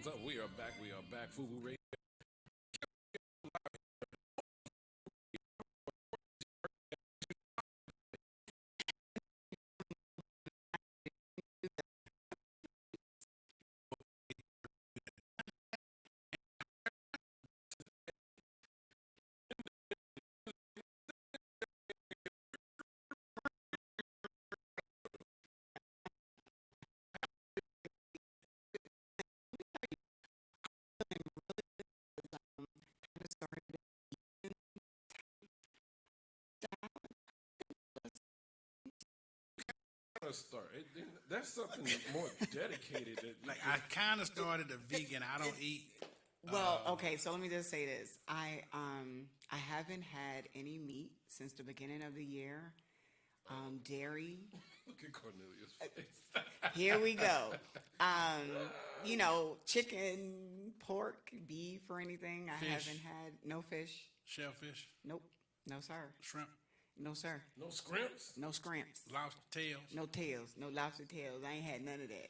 what's up? We are back. We are back. Fubu Radio. Start. That's something more dedicated. Like I kind of started a vegan. I don't eat. Well, okay, so let me just say this. I haven't had any meat since the beginning of the year. Dairy. Look at Cornelius' face. Here we go. Chicken, pork, beef, or anything. I Fish. haven't had no fish. Shellfish, Nope. No sir. shrimp, No sir. No scrimps. No scrimps. lobster tails. No tails. No lobster tails. I ain't had none of that.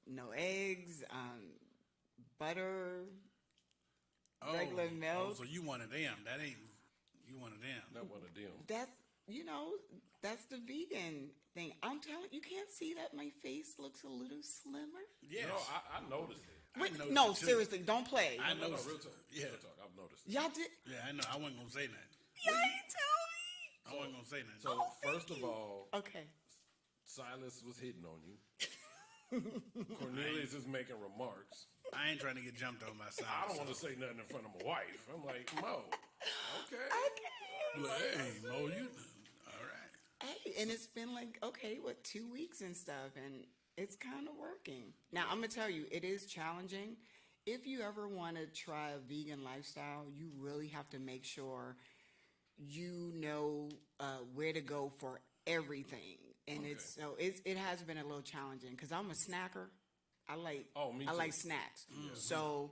No eggs. Butter. Regular milk. So you one of them. That ain't you one of them. Not one of them. That's the vegan thing. I'm telling you, can't see that my face looks a little slimmer. Yes. No, I noticed it. I Wait, noticed no, it too. seriously, don't play. I No, noticed. real talk. Yeah. Real talk. I've noticed it. Y'all did. Yeah, I know. I wasn't gonna say nothing. Y'all ain't tell me. I wasn't gonna say nothing. So thank first of you. all, Okay. Silas was hitting on you. Cornelius is making remarks. I ain't trying to get jumped on by I Silas. don't want to say nothing in front of my wife. I'm like, Mo, okay. Hey, Mo, you all right? Hey, and it's been like, okay, 2 weeks and stuff, and it's kind of working. Now, I'm going to tell you, it is challenging. If you ever want to try a vegan lifestyle, you really have to make sure you know where to go for everything. And it has been a little challenging because I'm a snacker. Me I too. like snacks. So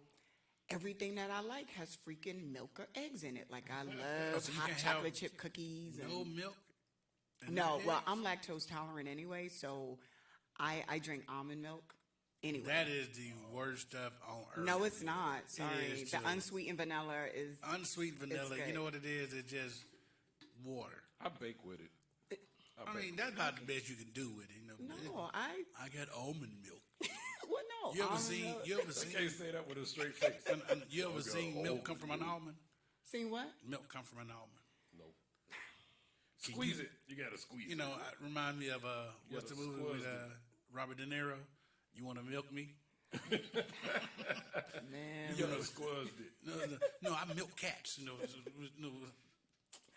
everything that I like has freaking milk or eggs in it. Like I love so you hot can chocolate have chip cookies. No And, milk. and no, no well, eggs? I'm lactose tolerant anyway, so I drink almond milk. Anyway, That is the worst stuff on earth. no, it's not. Sorry, is the too. unsweetened vanilla is. Unsweet vanilla. good. You know what it is? It's just water. I bake with it. I mean, that's about the best you can do with it. You know. No, I. I got almond milk. Well, no. You ever almond seen? milk- You ever I seen? can't say that with a straight face. You ever got seen milk almond come from an almond? Seen what? Milk come from an almond. Nope. Squeeze it. You gotta squeeze You it. know, it remind me of what's the gotta movie with squeeze it. Robert De Niro? You want to milk me? Man, You gotta squeeze it. No, I milk cats. No.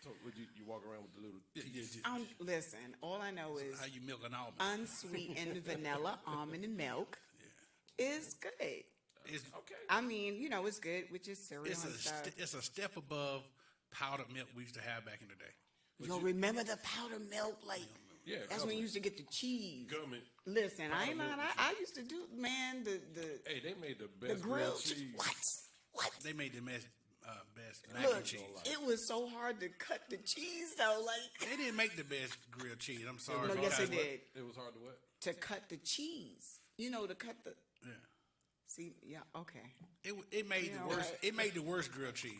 So would you walk around with the little teeth? listen. All I know is How you milk an almond? unsweetened vanilla almond milk is good. It's Okay. I mean, it's good with your cereal it's and stuff. it's a step above powdered milk we used to have back in the day. Remember the powdered milk? Like, Yeah, that's when you used to get the cheese. Gummy. Listen, I ain't Powdered lying. milk. I used to do, man, the Hey, they made the the best grilled cheese. What? They made the best mac and Look, cheese. it was so hard to cut the cheese though. Like, They didn't make the best grilled cheese. I'm sorry. no, yes, because- it did. It was hard to what? To cut the cheese, to cut the. Yeah. See, yeah, okay. It made You the know worst. what? It made the worst grilled cheese.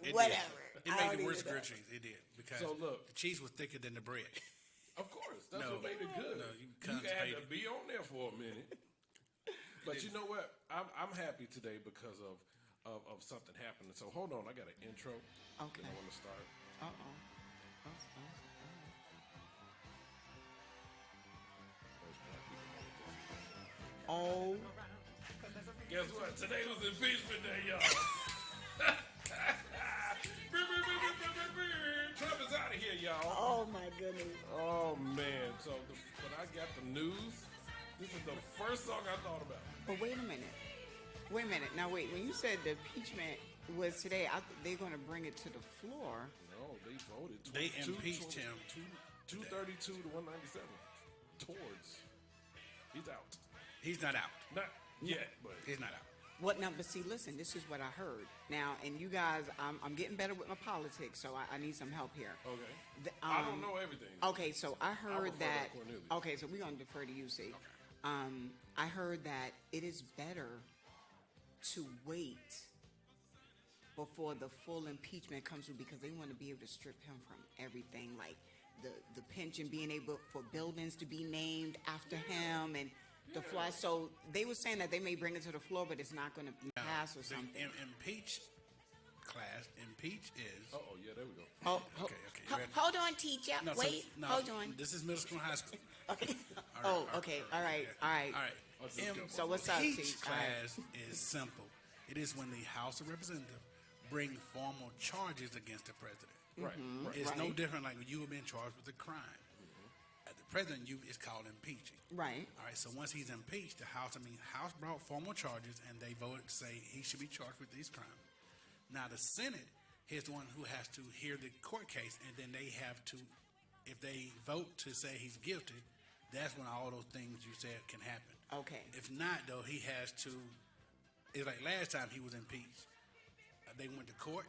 It did. Whatever. It I made don't the worst even grilled know. cheese. It did because So look. the cheese was thicker than the bread. Of course, that's No. what made it good. No, you you had to constipated. be on there for a minute. But you know what? I'm happy today because of something happening. So hold on, I got an intro. Okay. I want to start. Most black people know what this is. Oh, Guess what? Today was impeachment day, y'all. Trump is out of here, y'all. oh my goodness. Oh man! So when I got the news, this is the first song I thought about. But wait a minute. Now wait. When you said the impeachment was today, they're going to bring it to the floor. No, they voted. They impeached him. 232 to 197. Towards. He's out. He's not out. Not yet, but He's not out. What now? But see, listen. This is what I heard. Now, and you guys, I'm getting better with my politics, so I need some help here. okay. The, I don't know everything. Okay, so I heard refer to that. Cornelius. Okay, so we're gonna defer to you, see. I heard that it is better to wait before the full impeachment comes through because they want to be able to strip him from everything, like the pension, being able for buildings to be named after him, and the fly. So they were saying that they may bring it to the floor, but it's not going to pass or The something. impeach class, impeach is. Oh, yeah, there we go. Okay, you ready? Hold on, teacher. No, so- Wait, no, hold on. This is middle school and high school. Okay. All right, Okay. All right. All Im- right. So what's up, Impeach Teach? All right. class is simple. It is when the House of Representatives bring formal charges against the president. Right, right. It's no Right. different like when you have been charged with a crime. The president, is called impeaching. Right. All right. So once he's impeached, the House brought formal charges, and they voted to say he should be charged with these crimes. Now the Senate is the one who has to hear the court case, and then they have to, if they vote to say he's guilty, that's when all those things you said can happen. Okay. If not, though, he has to. It's like last time he was impeached. They went to court,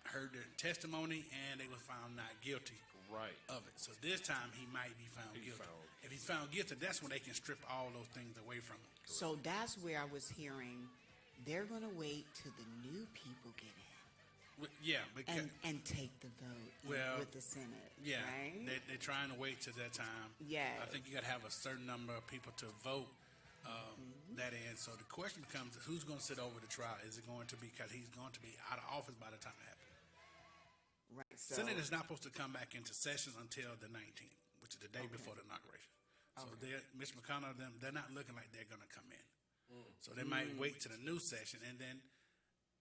heard their testimony, and they were found not guilty Right. of it. So this time he might be found He's guilty. found. If he's found guilty, that's when they can strip all those things away from him. So that's where I was hearing they're going to wait till the new people get in Yeah, because and take the vote Well, with the Senate. yeah, Right? they're trying to wait till that time. Yes. I think you got to have a certain number of people to vote that in. So the question becomes, who's going to sit over the trial? Is it going to be because he's going to be out of office by the time it happens? Right. So, Senate is not supposed to come back into session until the 19th, which is the day before the inauguration. So Mitch McConnell, they're not looking like they're going to come in. So they might wait to the new session, and then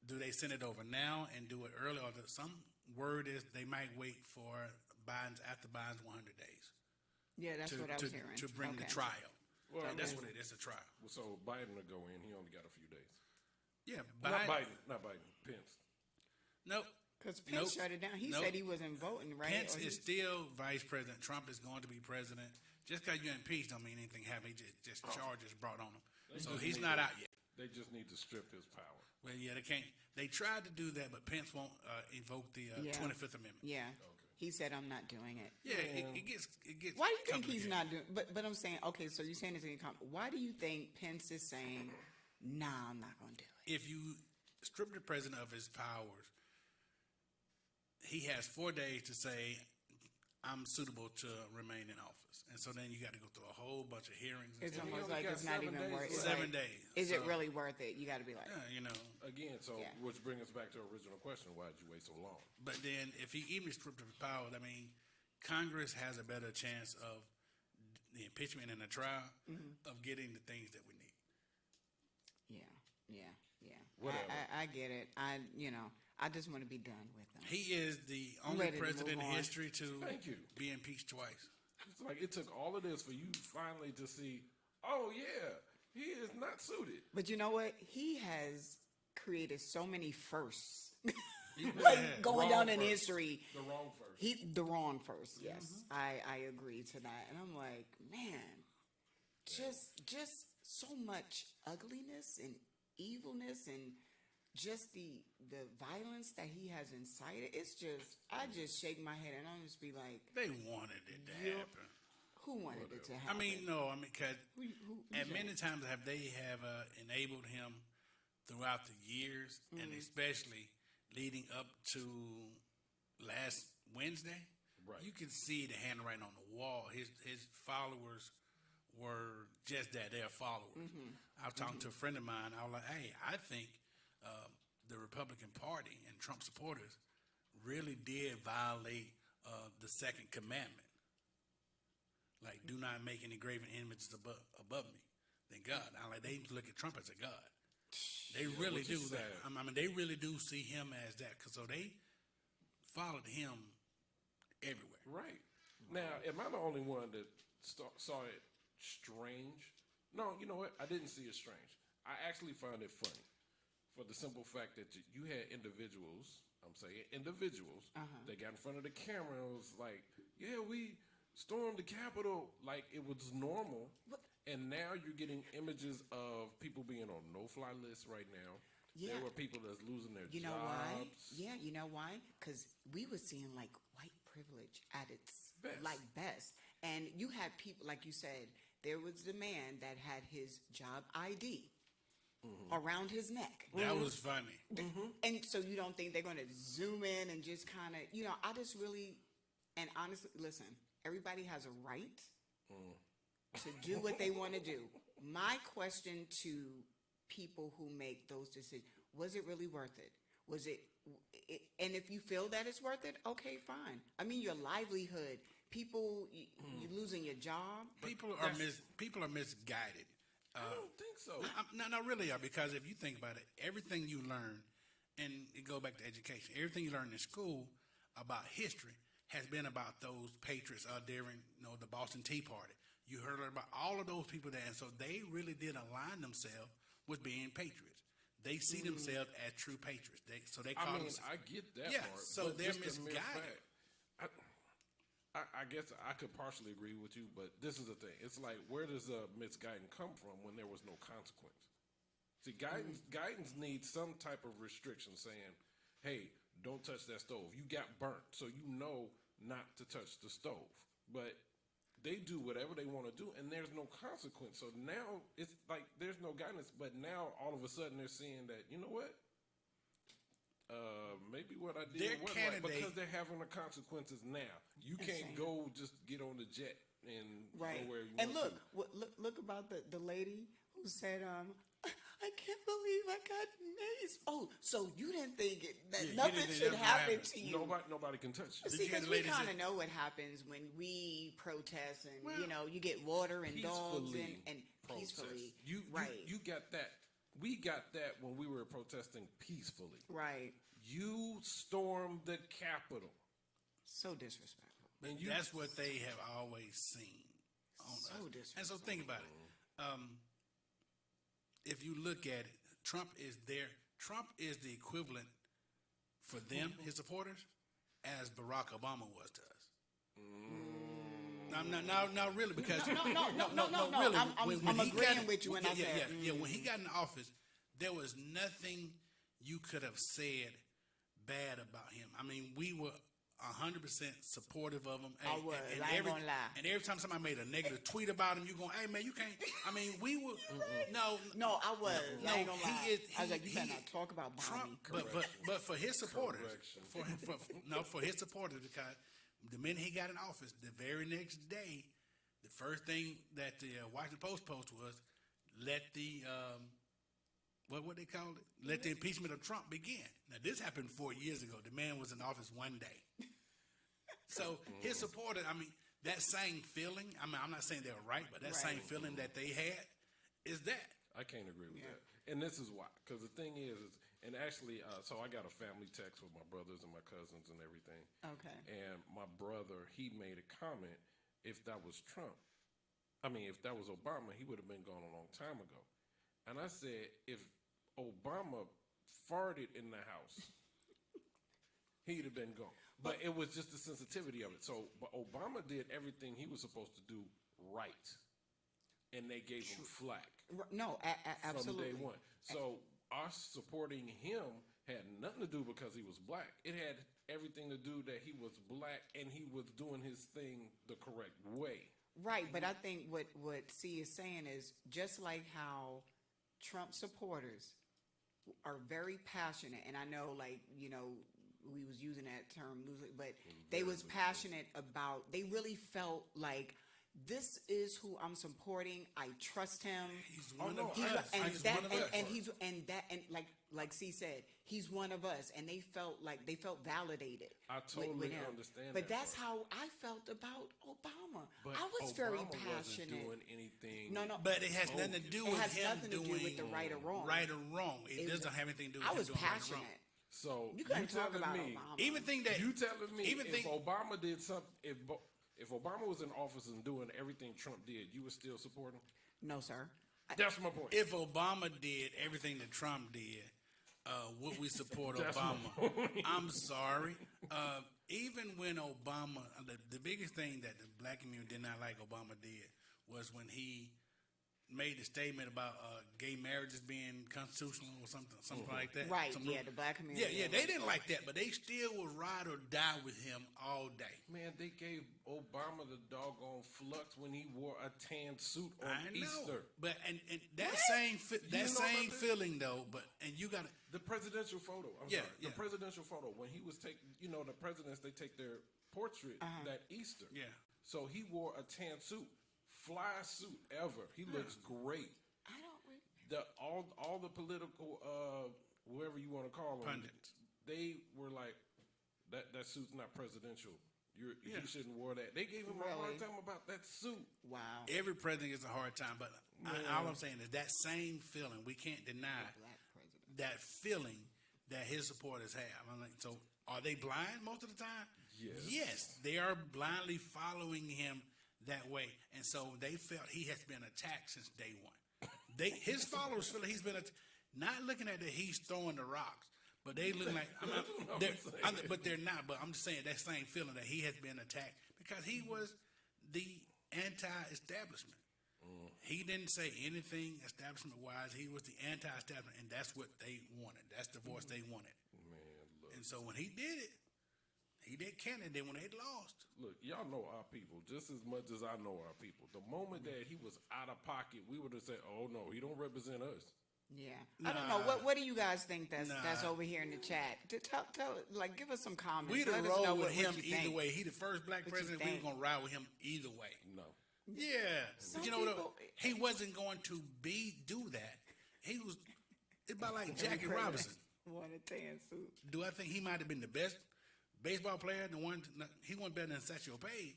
do they send it over now and do it early, or some word is they might wait for after Biden's 100 days yeah, that's what I was hearing. to bring the Okay. trial. Well, I That's mean- what it is, a trial. So Biden will go in. He only got a few days. Yeah, Not Biden. Pence. Nope. Because Pence Nope. shut it down. He Nope. said he wasn't voting, right? Pence Or is he- still vice president. Trump is going to be president. Just because you're impeached don't mean anything happened. He just charges brought on him. So just he's need not to- out yet. They just need to strip his power. Well, yeah, they can't. They tried to do that, but Pence won't invoke the Yeah. 25th Amendment. Yeah. He said, I'm not doing it. Yeah, it gets. Why do you think he's complicated. not doing? But I'm saying, okay, so you're saying it's in why do you think Pence is saying, nah, I'm not going to do it? If you strip the president of his powers, he has 4 days to say, I'm suitable to remain in office. And so then you got to go through a whole bunch of hearings. And It's stuff. almost only like got it's not 7 even days worth it. left. 7 days. Is it So, really worth it? You got to be like, Again, so Yeah. which brings us back to the original question: why did you wait so long? But then if he even stripped of his powers, I mean, Congress has a better chance of the impeachment and the trial of getting the things that we need. yeah. Whatever. I get it. I just want to be done with them. He is the only ready to president in move on. history to Thank you. be impeached twice. It's like it took all of this for you finally to see. Oh yeah, he is not suited. But you know what? He has created so many firsts. Yeah. Going Wrong down in first. history. The wrong first. The wrong first, yes. I agree to that. And I'm like, man, just so much ugliness and evilness and just the violence that he has incited. It's just, I just shake my head and I'll just be like, They wanted it to Yeah. happen. who wanted it to I happen? mean, no, because who and said many it? times have they have enabled him throughout the years, and especially leading up to last Wednesday. Right. You can see the handwriting on the wall. His followers were just that. They're followers. I was talking to a friend of mine. I was like, hey, I think the Republican Party and Trump supporters really did violate the second commandment. Like, do not make any graven images above me than God. I like they look at Trump as a God. They really which do. is That. sad. I mean, they really do see him as that. So they followed him everywhere. Right. Now, am I the only one that saw it strange? No, you know what? I didn't see it strange. I actually found it funny for the simple fact that you had individuals, I'm saying individuals, that got in front of the camera and was like, yeah, we stormed the Capitol like it was normal. And now you're getting images of people being on no-fly lists right now. Yeah. There were people that's losing their You jobs. know why? Yeah, you know why? Because we were seeing like white privilege at its Best. best, and you had people like you said there was the man that had his job ID around his neck. That was funny. And so you don't think they're going to zoom in and just kind of, I just really, and honestly, listen, everybody has a right to do what they want to do. My question to people who make those decisions, was it really worth it? Was it, and if you feel that it's worth it, okay, fine. I mean, your livelihood, people, you're losing your job. People are misguided. I don't think so. No, really are, because if you think about it, everything you learn, and it go back to education, everything you learn in school about history has been about those patriots during the Boston Tea Party. You heard about all of those people there, and so they really did align themselves with being patriots. They see themselves as true patriots. They call themselves. I get that Yeah, part. so but they're just the mere misguided. fact- I guess I could partially agree with you, but this is the thing. It's like, where does misguidance come from when there was no consequence? See, guidance needs some type of restriction saying, hey, don't touch that stove. You got burnt, so you know not to touch the stove. But they do whatever they want to do, and there's no consequence. So now it's like there's no guidance, but now all of a sudden they're seeing that, you know what? Maybe what I did Their wasn't right, candidate- because they're having the consequences now. You can't go just get on the jet and Right. go where you And want look about the lady who said, I can't believe I got mazed. Oh, so you didn't think that you nothing didn't think should that would happen happen. to to. you. Nobody can touch you. See, Did you hear because the we lady kind say- of know what happens when we protest and, Well, you get water and dogs Peacefully and protest. peacefully. You right. You got that. We got that when we were protesting peacefully. Right. You stormed the Capitol. So disrespectful. And That's what they have always seen on So us. disrespectful. And so think about it. If you look at it, Trump is the equivalent for them, his supporters, as Barack Obama was to us. No, really, because No, really. I'm he agreeing got- with you when I said, yeah. When he got in office, there was nothing you could have said bad about him. I mean, we were 100% supportive of him. I was. I ain't gonna lie. And every time somebody made a negative tweet about him, you going, "Hey man, you can't." I mean, we were no. I was. I ain't gonna lie. I was like, you he- better not talk about Bobby. Trump, but for his supporters, Correction. for his supporters, because the minute he got in office, the very next day, the first thing that the Washington Post was, let the what they called it, let the impeachment of Trump begin. Now this happened 4 years ago. The man was in office one day. So his supporters, I mean, that same feeling. I mean, I'm not saying they were right, but that same Right. feeling that they had is that. I can't agree with that. And this is why. Because the thing is, and actually, so I got a family text with my brothers and my cousins and everything. Okay. And my brother, he made a comment, if that was Trump, if that was Obama, he would have been gone a long time ago. And I said, if Obama farted in the house, he'd have been gone. But it was just the sensitivity of it. So, but Obama did everything he was supposed to do right. And they gave him flack No, absolutely. from day one. So us supporting him had nothing to do because he was black. It had everything to do that he was black and he was doing his thing the correct way. Right, but I think what C is saying is just like how Trump supporters are very passionate, and I know, we was using that term loosely, but they was passionate about. They really felt like this is who I'm supporting. I trust him. He's one of He's us. and He's that one of us. and like C said, he's one of us, and they felt validated. I with totally him. understand But that that's part. how I felt about Obama. But I was Obama very wasn't passionate. doing anything. No, But it has nothing to do It with has him nothing to do doing with the right or wrong. Right or wrong. It It was- doesn't have anything to do with I him was doing right or passionate. wrong. So You couldn't talk telling about me, Obama. Even think that You telling me even if think Obama did something, if Obama was in office and doing everything Trump did, you would still support him? No, sir. That's my point. if Obama did everything that Trump did, would we support That's my Obama? I'm sorry. Even when Obama, the biggest thing that the black community did not like Obama did was when he made the statement about gay marriages being constitutional or something like that. Right, Some yeah, rule- the black community. Yeah, they didn't like that, but they still would ride or die with him all day. Man, they gave Obama the doggone flux when he wore a tan suit on I know, Easter. but and that same You know about this? feeling though, but and you got to. The presidential photo. Yeah, The yeah. presidential photo when he was taking. You know, the presidents they take their portrait that Easter. Yeah. So he wore a tan suit, fly suit ever. He looks great. I don't. All the political whoever you want to call them Pundits. they were like that suit's not presidential. Yeah. He shouldn't wear that. They gave him a hard Really? time about that suit. Wow. Every president gets a hard time, but all I'm saying is that same feeling we can't deny Black president. that feeling that his supporters have. I'm like, so are they blind most of the time? Yes. Yes, they are blindly following him that way, and so they felt he has been attacked since day one. His followers feel like he's been not looking at that he's throwing the rocks, but they look like but they're not. But I'm just saying that same feeling that he has been attacked because he was the anti-establishment. He didn't say anything establishment-wise. He was the anti-establishment, and that's what they wanted. That's the voice they wanted. Man, look. And so when he did it, he did Canada. Then when they lost, Look, y'all know our people just as much as I know our people. The moment that he was out of pocket, we would have said, "Oh no, he don't represent us." Yeah, I don't know. What do you guys think that's over here in the chat? Tell like give us some comments. we'd Let have us know rolled with what him you either think. way. He the first black What you president. We think? were gonna ride with him either way. No. Yeah, Some but you know what? people- He wasn't going to do that. He was. It's about like Jackie Robinson. Won a tan suit. Do I think he might have been the best baseball player? The one he wasn't better than Satchel Paige,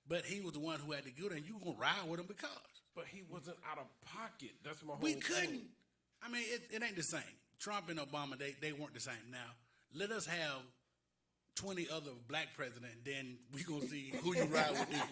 but he was the one who had to go there. And you were gonna ride with him because But he wasn't out of pocket. That's my whole we thing. couldn't. I mean, it ain't the same. Trump and Obama, they weren't the same. Now let us have 20 other black presidents, then we gonna see who you ride with. Then.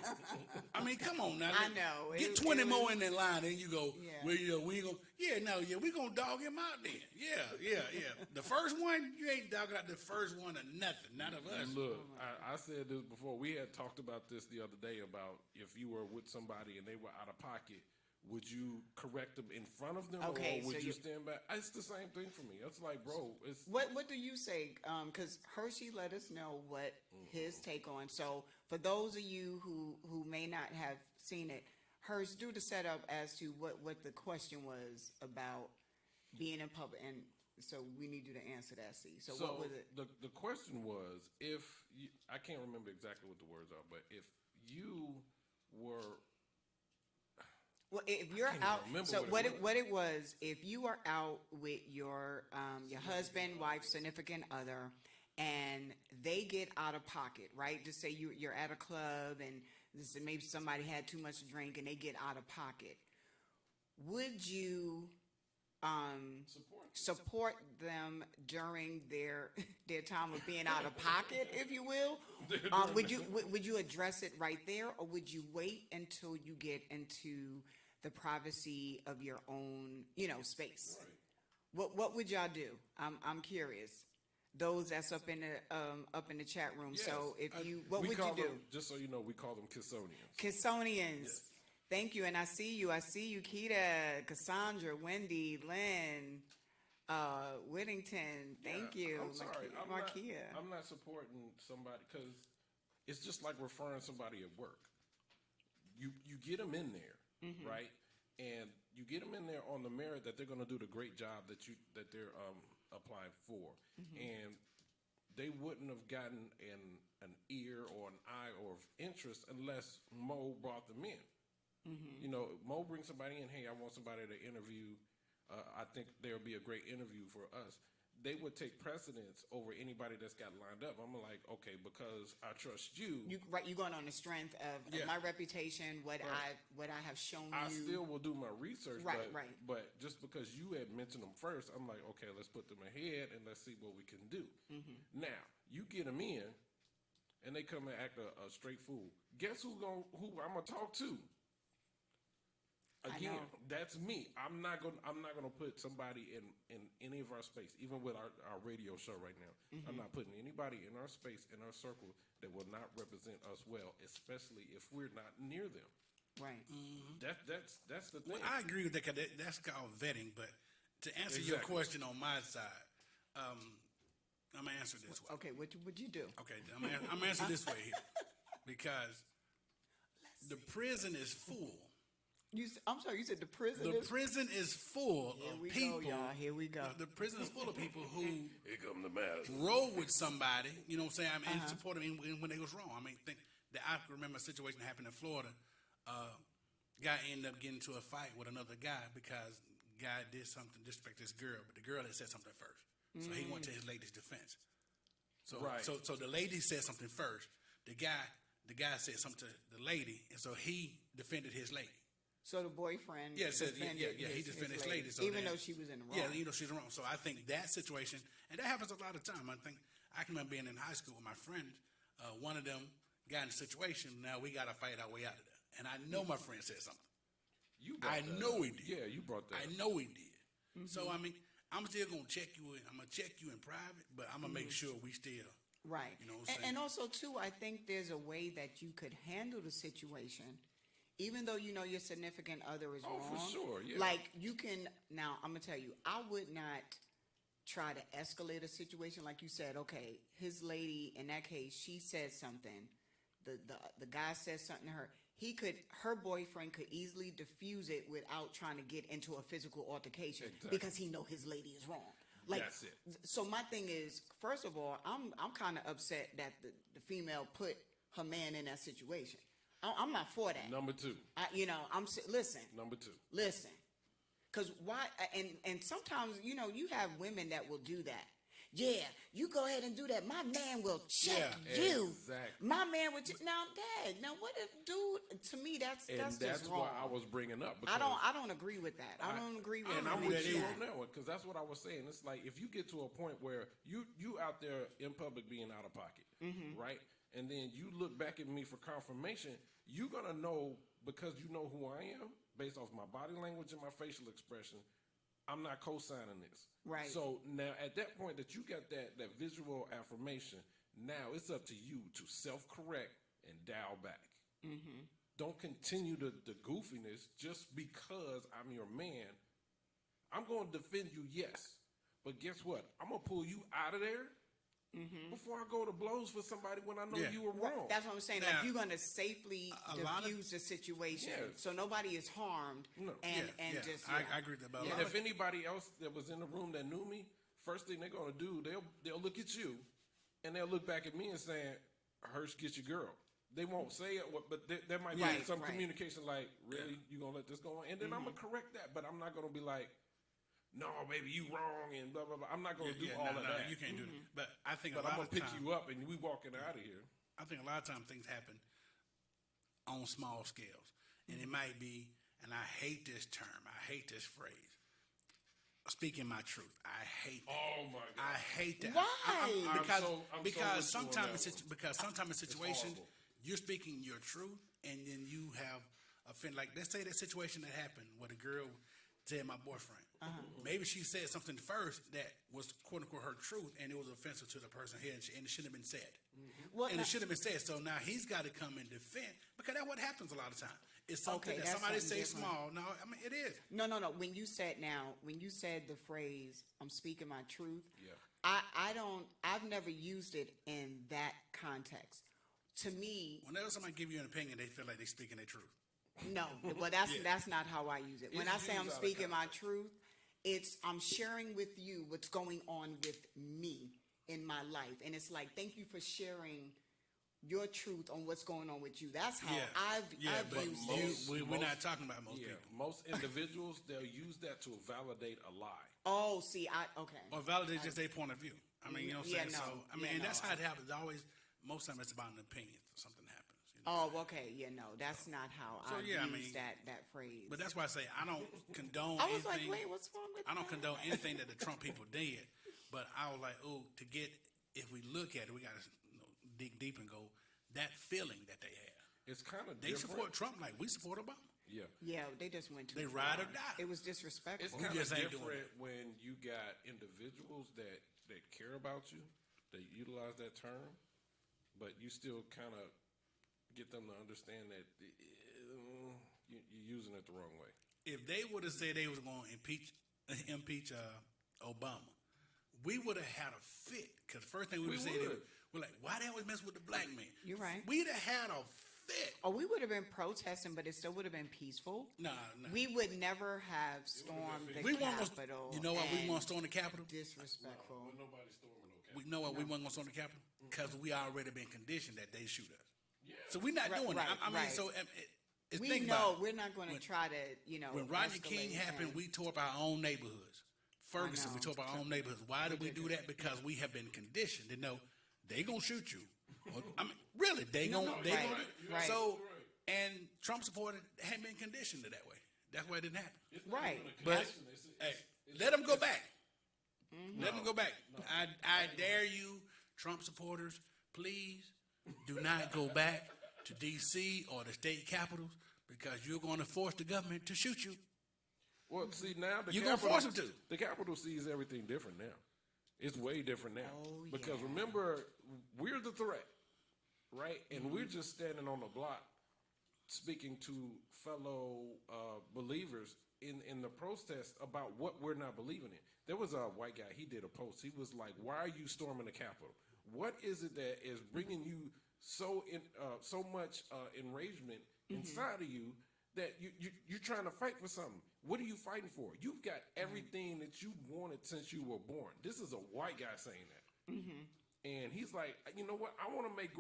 I mean, come on now. I know. Get It 20 more was- in that line, and you go. Yeah. Well, we gonna. Yeah, we gonna dog him out then. Yeah. The first one, you ain't dogging out the first one or nothing. Not of us. Look, I said this before. We had talked about this the other day about if you were with somebody and they were out of pocket, would you correct them in front of them, Okay, or would so you you- stand back? It's the same thing for me. It's like, bro, it's What do you say? Because Hershey let us know what his take on. So for those of you who may not have seen it, Hersh, do the setup as to what the question was about being in public, and so we need you to answer that. See, so what was it? The question was if you, I can't remember exactly what the words are, but if you were Well, if you're can't out, even remember so what it what it was, if you are out with your husband, wife, significant other, and they get out of pocket, right? Just say you're at a club and maybe somebody had too much to drink and they get out of pocket. Would you support them during their time of being out of pocket, if you will? Would you address it right there, or would you wait until you get into the privacy of your own, space? What would y'all do? I'm curious. Those that's up in the chat room. Yes. So if you, what we would call you do? them, just so you know, we call them Kissonians. Kissonians. Yes. Thank you, and I see you, Keita, Cassandra, Wendy, Lynn, Whittington. Thank you, I'm sorry. Markia. I'm not supporting somebody because it's just like referring somebody at work. You get them in there, Mm-hmm. right? And you get them in there on the merit that they're going to do the great job that they're applying for, Mm-hmm. and they wouldn't have gotten an ear or an eye or interest unless Mo brought them in. Mm-hmm. Mo brings somebody in. Hey, I want somebody to interview. I think there'll be a great interview for us. They would take precedence over anybody that's got lined up. I'm like, okay, because I trust you. You're going on the strength of my reputation, what I have shown I you. still will do my research, Right, but, right. but just because you had mentioned them first, I'm like, okay, let's put them ahead and let's see what we can do. Mm-hmm. Now, you get them in, and they come and act a straight fool. Guess who I'm gonna talk to? Again, that's me. I'm not gonna put somebody in any of our space, even with our radio show right now. Mm-hmm. I'm not putting anybody in our space, in our circle, that will not represent us well, especially if we're not near them. Right. That's the thing. Well, I agree with that. 'Cause that's called vetting. But to answer your Exactly. question on my side, I'm gonna answer this way. Okay, what would you do? Okay, I'm gonna answer this way here because the prison is full. I'm sorry, you said the prison The is. prison is full Here of we people. go, y'all. Here we go. The prison is full of people who Here come the mask. roll with somebody, you know what I'm saying? I mean, Uh-huh. and support them when they was wrong. I mean, think that I remember a situation that happened in Florida. Guy ended up getting into a fight with another guy because guy did something disrespect this girl, but the girl had said something first, so he went to his lady's defense. So, Right. so the lady said something first. The guy said something to the lady, and so he defended his lady. So the boyfriend. Yeah, said, defended he his defended his lady, lady. So even then- though she was in the wrong. Yeah, you know she's wrong. So I think that situation, and that happens a lot of time. I think I can remember being in high school with my friends. One of them got in a situation. Now we got to fight our way out of there. And I know my friend said something. I know he did. Yeah, you brought that. I know he did. So I mean, I'm still gonna check you in. I'm gonna check you in private, but I'm gonna make sure we still. Right. You know what I'm saying? And also, too, I think there's a way that you could handle the situation, even though you know your significant other is Oh, wrong. for sure, yeah. Like, you can, now, I'm going to tell you, I would not try to escalate a situation like you said, okay, his lady, in that case, she said something. The guy says something to her. Her boyfriend could easily diffuse it without trying to get into a physical altercation Exactly. because he know his lady is wrong. Like, That's it. so my thing is, first of all, I'm kind of upset that the female put her man in that situation. I'm not for that. Number two. Listen, Number two. listen, because why? And sometimes you have women that will do that. Yeah, you go ahead and do that. My man will check Yeah, you. exactly. My man would now, Dad. Now, what if, dude? To me, that's And just that's wrong. why I was bringing up. Because I don't agree with that. I don't agree with And that. I'm agree with with you that on that one because that's what I was saying. It's like if you get to a point where you out there in public being out of pocket, right? And then you look back at me for confirmation, you're gonna know because you know who I am based off my body language and my facial expression. I'm not co-signing this. Right. So now at that point that you got that visual affirmation, now it's up to you to self-correct and dial back. Don't continue the goofiness just because I'm your man. I'm going to defend you, yes. But guess what? I'm going to pull you out of there before I go to blows for somebody when I know Yeah. you were wrong. That's what I'm saying. Now, Like, you're going to safely a lot of- diffuse the situation Yes. so nobody is harmed. No. And Yeah, just, I agree with that. But a And lot if anybody else that was in the room that knew me, first thing they're going to do, they'll look at you and they'll look back at me and saying, Hirsch, get your girl. They won't say it, but there might be Right, some right. communication like, really, you going to let this go on? And then I'm going to correct that, but I'm not going to be like, no, baby, you wrong and blah, blah, blah. I'm not going to do all of that. You can't do that. But I think But a I'm lot going to of pick time, you up and we walking out of here. I think a lot of times things happen on small scales, and it might be. And I hate this term. I hate this phrase. Speaking my truth. I hate that. Oh, my God. I hate that. Why? I'm Because so with you on sometimes that one. because sometimes in situations horrible. you're speaking your truth, and then you have offend. Like let's say that situation that happened where the girl said my boyfriend. Maybe she said something first that was quote unquote her truth, and it was offensive to the person here, and it shouldn't have been said. Well, And now- it should have been said. So now he's got to come and defend because that's what happens a lot of times. It's something Okay, that that's somebody something say different. small. No, I mean it is. No. When you said the phrase, I'm speaking my truth, Yeah. I've never used it in that context. To me, Whenever somebody give you an opinion, they feel like they're speaking their truth. no, well, that's not how I use it. When It's I say used I'm out of speaking my context. truth, it's I'm sharing with you what's going on with me in my life, and it's like thank you for sharing your truth on what's going on with you. That's how I've but used you, it. we're not talking about most Yeah, people. most individuals, they'll use that to validate a lie. Oh, see, okay. Or validate just their point of view. I mean, you know what I'm Yeah, saying? no. So, I mean, Yeah, and that's no. how it happens. Always, most of the time it's about an opinion. Something happens. You know? Oh, okay. Yeah, no, that's not how So, I yeah, I use mean, that phrase. But that's why I say I don't condone I was like, anything. wait, what's wrong with I don't that? condone anything that the Trump people did. But I was like, oh, if we look at it, we got to dig deep and go, that feeling that they have. It's kind of They different. support Trump like we support Obama. Yeah. Yeah, they just went too They far. ride or die. It was It's disrespectful. kind of just ain't doing different when you got individuals that care about you, that utilize that term, but you still kind of get them to understand that you're using it the wrong way. If they would have said they was going to impeach Obama, we would have had a fit. Because first thing we would have said, would. we're like, why they always mess with the black man? You're right. We'd have had a fit. Oh, we would have been protesting, but it still would have been peaceful. Nah. We would never have stormed the We weren't Capitol. you know why we and want to storm the Capitol? disrespectful. But nobody's storming no Capitol. We know why we weren't going to storm the Capitol? Because we already been conditioned that they shoot us. Yeah. So we're not Right, doing right, that. I mean, right. so We think know about it. we're not going to When- try to, When Rodney escalate King happened, things. we tore up our own neighborhoods. Ferguson, we know. tore up our own neighborhoods. Why did we do that? Because we have been conditioned to know they gonna shoot you. Or, I mean, really, they gonna they right, gonna. right. So, and Trump supported had been conditioned to that way. That's why it didn't happen. It's not Right. even a But condition. hey, It's let them go back. Mm-hmm. Let them go back. I dare you, Trump supporters, please do not go back to D.C. or the state capitals because you're going to force the government to shoot you. Well, see now the You gonna Capitol- force them to. The Capitol sees everything different now. It's way different now. Oh, Because yeah. remember, we're the threat, right? And we're just standing on the block, speaking to fellow believers in the protest about what we're not believing in. There was a white guy. He did a post. He was like, "Why are you storming the Capitol? What is it that is bringing you so much enragement inside of you?" That you're trying to fight for something. What are you fighting for? You've got everything that you wanted since you were born. This is a white guy saying that, and he's like, you know what? I want to make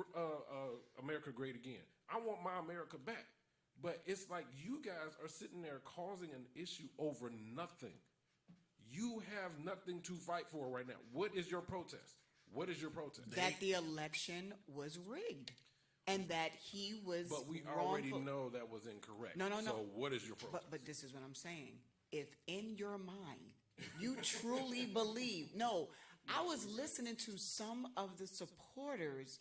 America great again. I want my America back. But it's like you guys are sitting there causing an issue over nothing. You have nothing to fight for right now. What is your protest? What is your protest? that the election was rigged, and that he was. But we already wrongful- know that was incorrect. No. So what is your protest? But this is what I'm saying. If in your mind you truly believe, no, I was listening to some of the supporters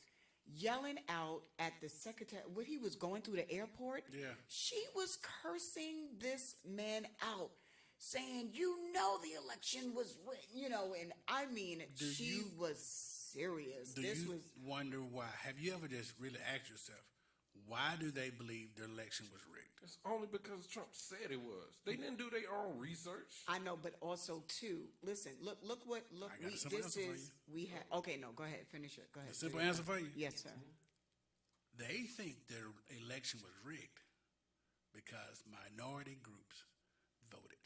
yelling out at the secretary when he was going through the airport. Yeah. She was cursing this man out, saying, the election was rigged, and I mean, she you- was serious. Do This you was. wonder why? Have you ever just really asked yourself, why do they believe the election was rigged? It's only because Trump said it was. They didn't do their own research. I know, but also too. Listen, look. I got a simple answer for you. We have. Okay, no, go ahead, finish it. Go ahead. A simple finish it. answer for you. Yes, sir. They think their election was rigged because minority groups voted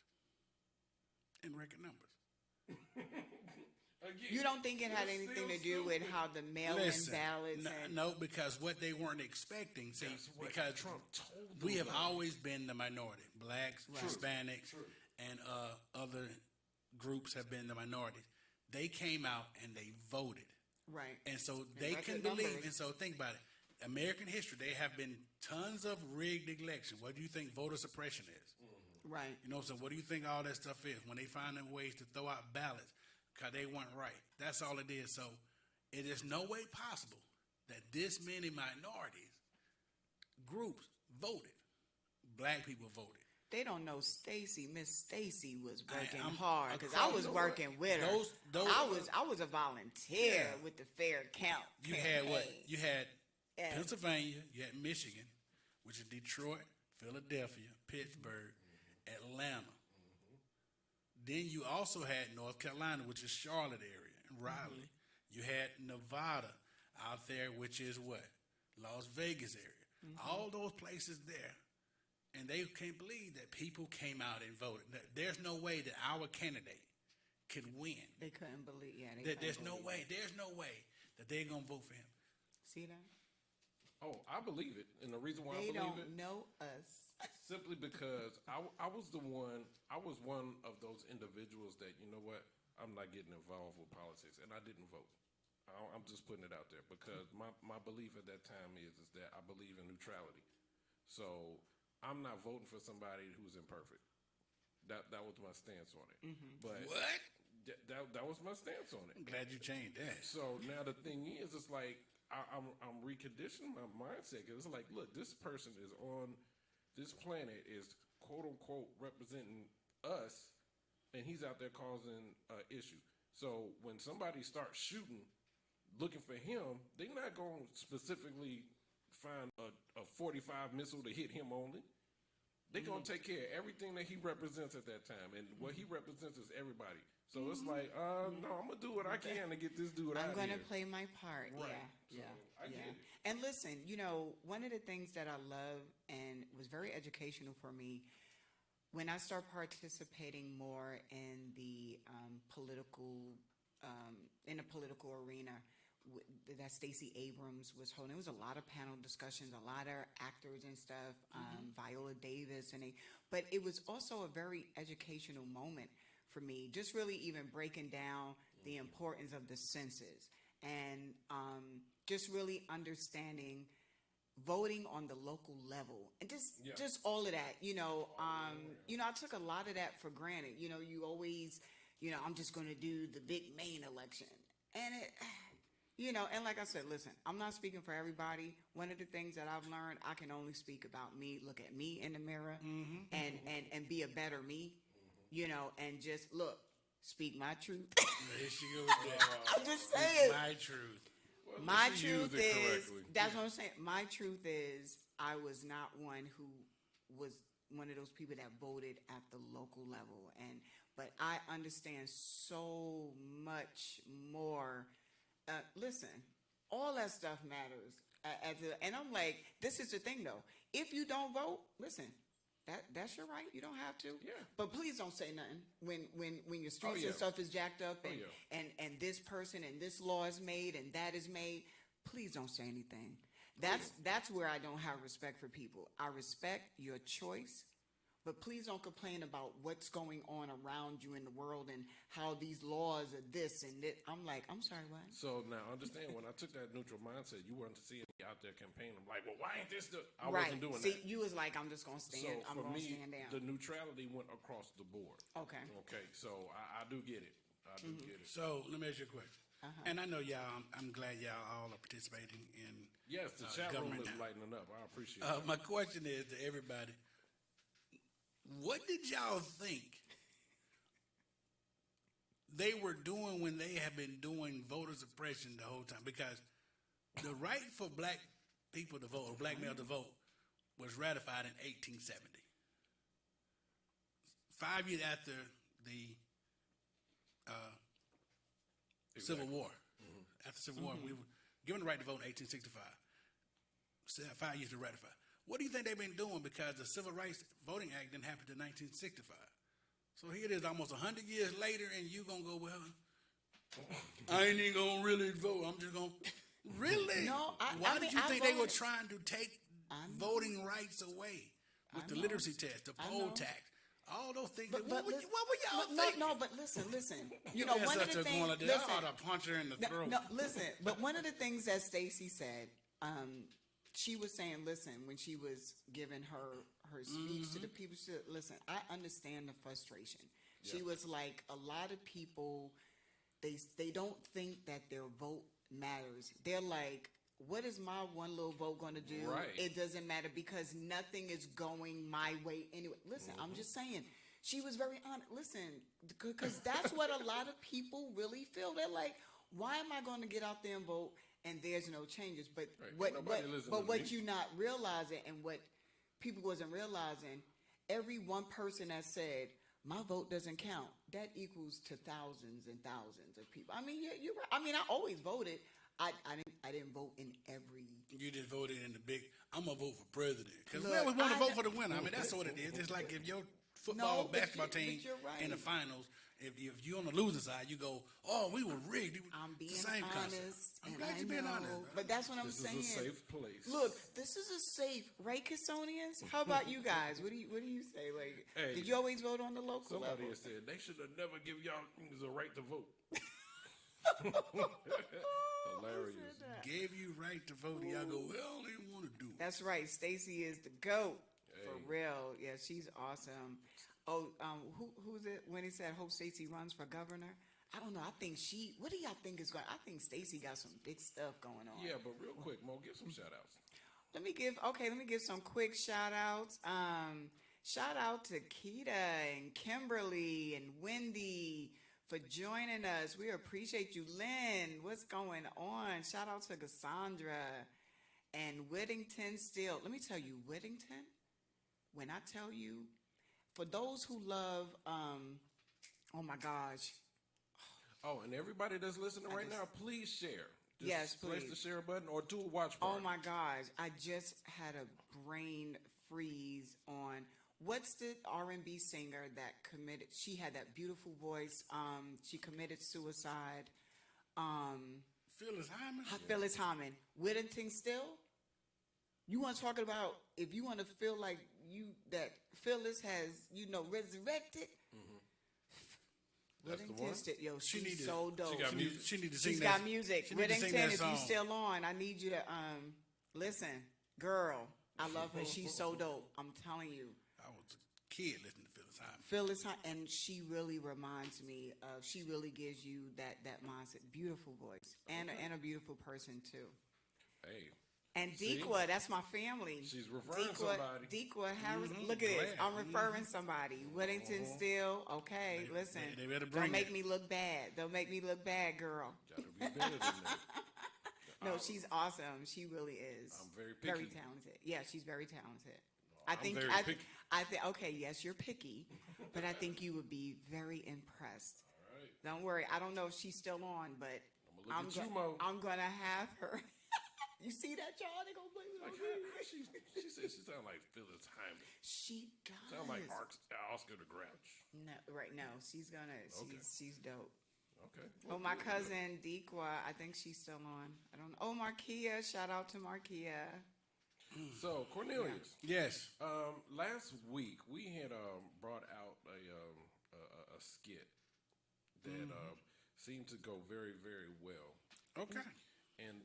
in record numbers. Again, You don't think it had it's anything still to do with stupid. how the mail-in Listen, ballots and no, because what they weren't expecting, see, That's what because Trump told them we have about. always been the minority. Blacks, Hispanics, and other groups have been the minority. They came out and they voted. right? And so they record can believe, numbers. and so think about it. American history, there have been tons of rigged elections. What do you think voter suppression is? Right. You know, so what do you think all that stuff is? When they find them ways to throw out ballots because they weren't right. That's all it is. So it is no way possible that this many minorities groups voted. Black people voted. They don't know Stacy. Miss Stacy was working I'm hard because I across- was working with her. Those- I was a volunteer Yeah. with the Fair Count. You had what? campaign. You had Yeah. Pennsylvania, you had Michigan, which is Detroit, Philadelphia, Pittsburgh, Atlanta. Then you also had North Carolina, which is Charlotte area, and Raleigh. You had Nevada out there, which is what? Las Vegas area. All those places there. And they can't believe that people came out and voted. There's no way that our candidate could win. They couldn't believe. Yeah, they There's couldn't no believe way. it. There's no way that they're gonna vote for him. See that? Oh, I believe it, and the reason why They I believe don't it know us. simply because I was one of those individuals that, you know what, I'm not getting involved with politics, and I didn't vote. I'm just putting it out there because my belief at that time is that I believe in neutrality. So I'm not voting for somebody who's imperfect. That was my stance on it. But What? that was my stance on it. I'm glad you changed that. So now the thing is, it's like I'm reconditioning my mindset because it's like, look, this person is on this planet is quote unquote representing us, and he's out there causing issue. So when somebody starts shooting, looking for him, they're not going to specifically find a 45 missile to hit him only. They're gonna take care of everything that he represents at that time, and what he represents is everybody. So it's like, no, I'm gonna do what I can to get this dude out I'm of going here. to play my part. Right. Yeah. So, I yeah. get it. And listen, one of the things that I love and was very educational for me when I start participating more in the political arena that Stacey Abrams was holding. There was a lot of panel discussions, a lot of actors and stuff, Viola Davis, but it was also a very educational moment for me, just really even breaking down the importance of the census and just really understanding voting on the local level and just all of that, I took a lot of that for granted. You always, I'm just going to do the big main election. And and like I said, listen, I'm not speaking for everybody. One of the things that I've learned, I can only speak about me, look at me in the mirror and be a better me, and just speak my truth. There she goes with that. I'm just saying. My truth. Well, My she truth used it is, correctly. that's what I'm saying. My truth is, I was not one who was one of those people that voted at the local level. But I understand so much more. Listen, all that stuff matters. And I'm like, this is the thing though. If you don't vote, listen, that's your right. You don't have to. Yeah. But please don't say nothing when your streets yeah. and stuff is jacked up and, yeah. and this person and this law is made and that is made. Please don't say anything. That's where I don't have respect for people. I respect your choice, but please don't complain about what's going on around you in the world and how these laws are this and that. I'm like, I'm sorry, what? So now understand, when I took that neutral mindset, you weren't to see me out there campaigning. I'm like, well, why ain't this I Right. wasn't doing See, that. you was like, I'm just gonna stand. So I'm for gonna me, stand down. the neutrality went across the board. Okay. Okay. So I do get it. I do get it. So let me ask you a question. And I know y'all, I'm glad y'all all are participating in Yes, the chat room government is now. lightening up. I appreciate it. My question is to everybody, what did y'all think they were doing when they have been doing voter suppression the whole time? Because the right for black people to vote, or black male to vote, was ratified in 1870. 5 years after the Civil War. After the Civil War, we were given the right to vote in 1865. 5 years to ratify. What do you think they've been doing? Because the Civil Rights Voting Act didn't happen until 1965. So here it is almost 100 years later, and you going to go, well, I ain't even going to really vote. I'm just going to, really? No, Why did you think they were voted. trying to take voting rights away with the literacy test, the poll tax, all those things? What were y'all thinking? No, but listen. One One of the things. like that. I ought to punch her in the throat. No, listen. But one of the things that Stacey said, she was saying, listen, when she was giving her speech to the people, she said, listen, I understand the frustration. Yeah. She was like, a lot of people, they don't think that their vote matters. They're like, what is my one little vote going to do? Right. It doesn't matter because nothing is going my way anyway. Listen, I'm just saying. She was very honest. Listen, because that's what a lot of people really feel. They're like, why am I going to get out there and vote and there's no changes? But what you not realizing and what people wasn't realizing, every one person that said, my vote doesn't count, that equals to thousands and thousands of people. I mean, you're right. I mean, I always voted. I didn't vote in every. You just voted in the big. I'm gonna vote for president because we always want to vote for the winner. I mean, that's what it is. It's like if your football, basketball team right. in the finals, if you're on the losing side, you go, "Oh, we were rigged." I'm being it's the same honest. concept. I'm glad you're being honest. But that's what I'm This saying. is a safe place. Look, this is a safe, right, Kissonians? How about you guys? What do you say? Like, Hey, did you always vote on the local Somebody level? has said they should have never give y'all niggas a right to vote. Hilarious. Gave you right to vote, and y'all go, "Well, they want to do it." That's right. Stacey is the GOAT. For real. Yeah, she's awesome. Oh, who's it when he said hope Stacey runs for governor? I don't know. I think what do y'all think is going? I think Stacey got some big stuff going on. Yeah, but real quick, Mo, give some shout outs. Let me give some quick shout outs. Shout out to Keita and Kimberly and Wendy for joining us. We appreciate you. Lynn, what's going on? Shout out to Cassandra and Whittington Still. Let me tell you, Whittington, when I tell you, for those who love, oh my gosh, Oh, and everybody that's listening right now, please share. Just Yes, press please. the share button or do a watch oh party. my gosh, I just had a brain freeze on what's the R&B singer that committed? She had that beautiful voice. She committed suicide. Phyllis Hyman. Phyllis Hyman, Whittington Still. You want to talk about if you want to feel like that Phyllis has resurrected. That's the Whittington one? Still, yo, She she's need to- so dope. She got music? She need to sing She's that. got music. She need to sing Whittington, that if song. you still on, I need you to listen, girl. I love her. She's so dope. I'm telling you. I was a kid listening to Phyllis Hyman. Phyllis, and she really reminds me of. She really gives you that mindset. Beautiful voice, and a beautiful person too. Hey, And See? Dequa, that's my family. She's referring somebody. Dequa Harris, look at it. glad. I'm referring somebody. Whittington Still, okay. Listen, they better bring don't make it. me look bad. Don't make me look bad, girl. gotta be better than that. No, she's awesome. She really is. I'm very Very picky. talented. Yeah, she's very talented. I'm very picky. I think. Okay, yes, you're picky, but I think you would be very impressed. All right. Don't worry. I don't know if she's still on, but I'ma look at you, Mo. I'm gonna have her. You see that, y'all? They gonna blame it Like, on how, me. she said she sound like Phyllis Hyman. She does. Sound like Oscar the Grouch. No, right? No, she's gonna. She's dope. Okay. Oh, my cousin Dequa. I think she's still on. I don't know. Oh, Markia. Shout out to Markia. So Cornelius, Yes. last week we had brought out a skit that seemed to go very, very well. Okay. And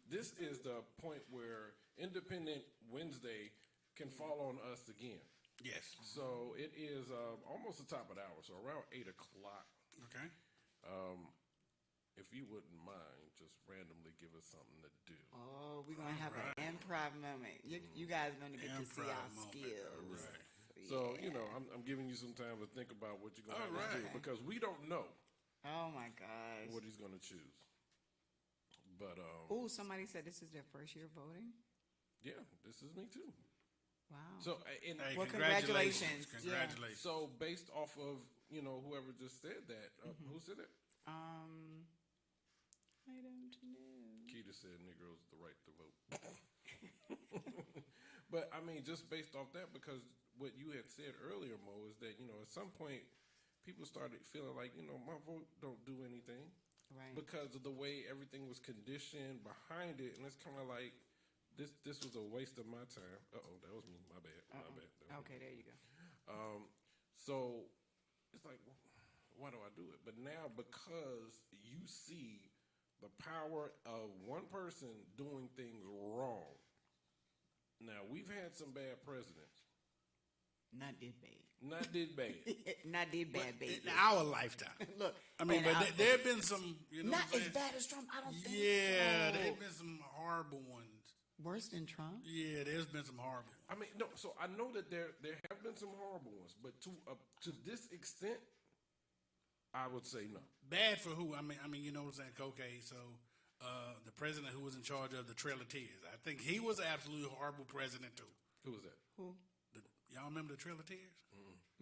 this is the point where Independent Wednesday can fall on us again. Yes. So it is almost the top of the hour, so around 8 o'clock. Okay. If you wouldn't mind, just randomly give us something to do. Oh, we're gonna have an improv moment. You guys are gonna get to see Improv our moment. skills. Right. So, I'm giving you some time to think about what you're going to have to do Alright. because we don't know Oh my gosh. what he's going to choose. But, Oh, somebody said this is their first year voting. yeah, this is me too. Wow. So, and Hey, Well, congratulations. congratulations. Congratulations. so based off of, whoever just said that, who said it? I don't know. Keita said Negroes the right to vote. But I mean, just based off that, because what you had said earlier, Mo, is that at some point people started feeling like my vote don't do anything Right. because of the way everything was conditioned behind it, and it's kind of like this was a waste of my time. That was me. My bad. My bad. That was me. Okay, there you go. So it's like, why do I do it? But now, because you see the power of one person doing things wrong. Now, we've had some bad presidents. Not did bad. Not did bad. Not did bad, baby. In our lifetime. Look, I mean, and but I- there have been some, not what I'm as saying? bad as Trump. I don't think. Yeah, so. there have been some horrible ones. Worse than Trump. Yeah, there's been some horrible ones. I mean, no. So I know that there have been some horrible ones, but to this extent, I would say no. Bad for who? I mean, you know what I'm saying? Okay, so the president who was in charge of the Trail of Tears, I think he was an absolutely horrible president too. Who was that? Who? Y'all remember the Trail of Tears?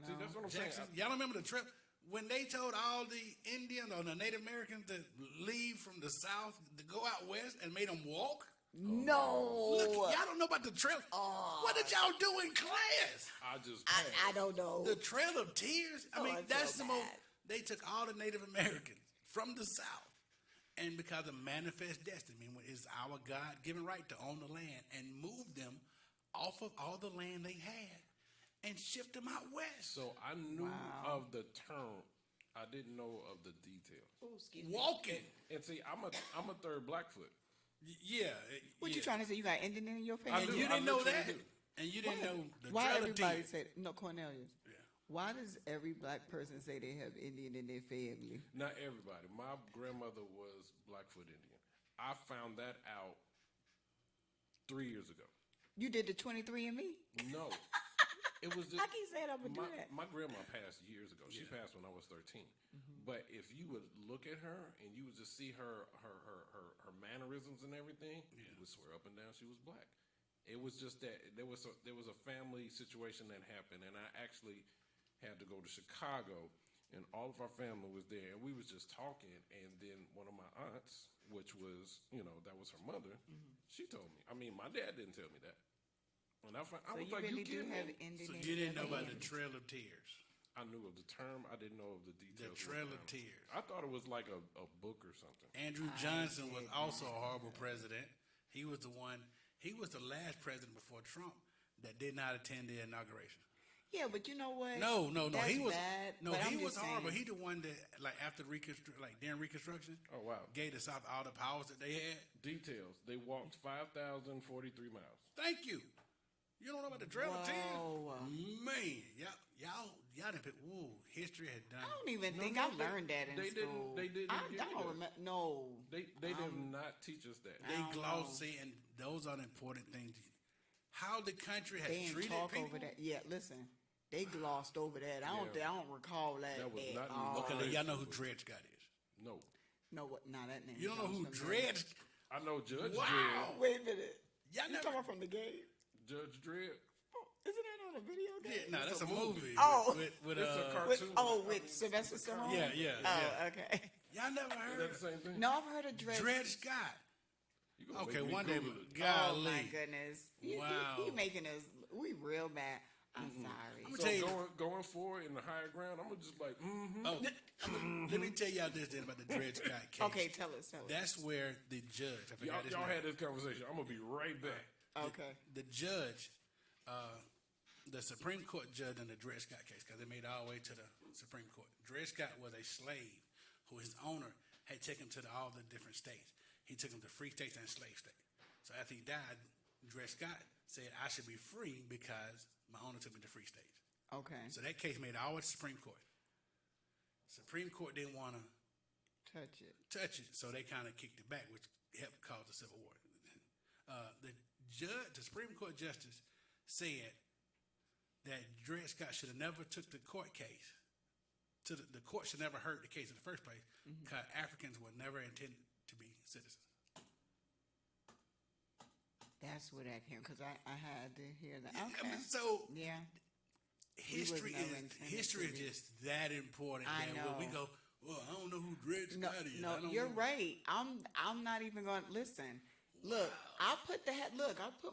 See, that's what I'm Jackson, saying. y'all remember the trip when they told all the Indians or the Native Americans to leave from the South to go out west and made them walk? No. Look, y'all don't know about the trail. What did y'all do in class? I just I don't know. The Trail of Tears. I mean, I that's feel the most. bad. They took all the Native Americans from the South, and because of manifest destiny, it's our God-given right to own the land, and moved them off of all the land they had and shift them out west. So I knew of the term. I didn't know of the details. Oh, excuse me. Walking. And see, I'm a third Blackfoot. Yeah. What yeah. you trying to say? You got Indian in your I family? do. And you didn't know literally that? do. And you didn't know the Why Trail of everybody Tears. say no, Cornelius? Yeah. Why does every black person say they have Indian in their family? Not everybody. My grandmother was Blackfoot Indian. I found that out 3 years ago. You did the 23andMe? No, it was just, I keep saying I'm gonna do my, that. my grandma passed years ago. She passed when I was 13. But if you would look at her and you would just see her mannerisms and everything, you would swear up and down she was black. It was just that there was a family situation that happened, and I actually had to go to Chicago, and all of our family was there, and we was just talking, and then one of my aunts, which was that was her mother, she told me. I mean, my dad didn't tell me that, and I So was you like, really "You do kidding have me?" Indian. So you didn't know about the Indians. Trail of Tears. I knew of the term. I didn't know of the The details. Trail of behind it. Tears. I thought it was like a book or something. Andrew Johnson was did also a horrible president. He was the one. He was the last president before Trump that did not attend the inauguration. Yeah, but you know what? No. That's He was bad, no. but He I'm was just horrible. saying- He the one that after during Reconstruction. Oh, wow. Gave the South all the powers that they had. Details. They walked 5,043 miles. Thank you. You don't know about the Trail of Tears? Whoa. Man, y'all didn't pick. Ooh, history had done. I don't even think no, I learned that in they didn't- school. they didn't I give you don't that. remember. No. They did not teach us that. They don't glossed, know. see, and those are the important things. How the country has They didn't treated talk people. over that. Yeah, listen. They glossed over that. I don't recall that. That was at not in all. the Okay, then y'all know who Dred Scott is. No. No, what? Nah, that name. You don't know who sounds familiar. Dred? I know Judge Wow. Wait a minute. Y'all You never. talking about from the game? Dredd. Judge Dredd. Oh, isn't that on a video game? Yeah, no, that's a movie. Oh. with It's a With, cartoon. with Sylvester Stallone. Yeah. Oh, okay. Y'all never Is heard that the same thing? No, I've heard of Dred. Dred Scott. You gonna Okay, make me one day, Google it. Oh golly. my goodness. Wow. He making us. We real bad. I'm sorry. I'm gonna So tell you. going forward in the higher ground, I'm gonna just like, Oh, let me tell y'all this then about the Dred Scott case. Okay, tell us. That's where the judge. I forgot his y'all name. had this conversation. I'm gonna be right back. Okay. The judge, the Supreme Court judge in the Dred Scott case, because it made it all the way to the Supreme Court. Dred Scott was a slave who his owner had taken to all the different states. He took him to free states and slave states. So after he died, Dred Scott said, I should be free because my owner took me to free states. Okay. So that case made it all the way to the Supreme Court. Supreme Court didn't want to touch it, so they kind of kicked it back, which helped cause the Civil War. The Supreme Court justice said that Dred Scott should have never took the court case. The court should never heard the case in the first place because Africans were never intended to be citizens. That's where that came because I had to hear that. I Okay. mean, so Yeah. history never is intended history to is be. just that important. I that when we know. go, well, I don't know who Dred No, Scott is. I no, don't you're know. right. I'm not even going to listen. Look, I'll put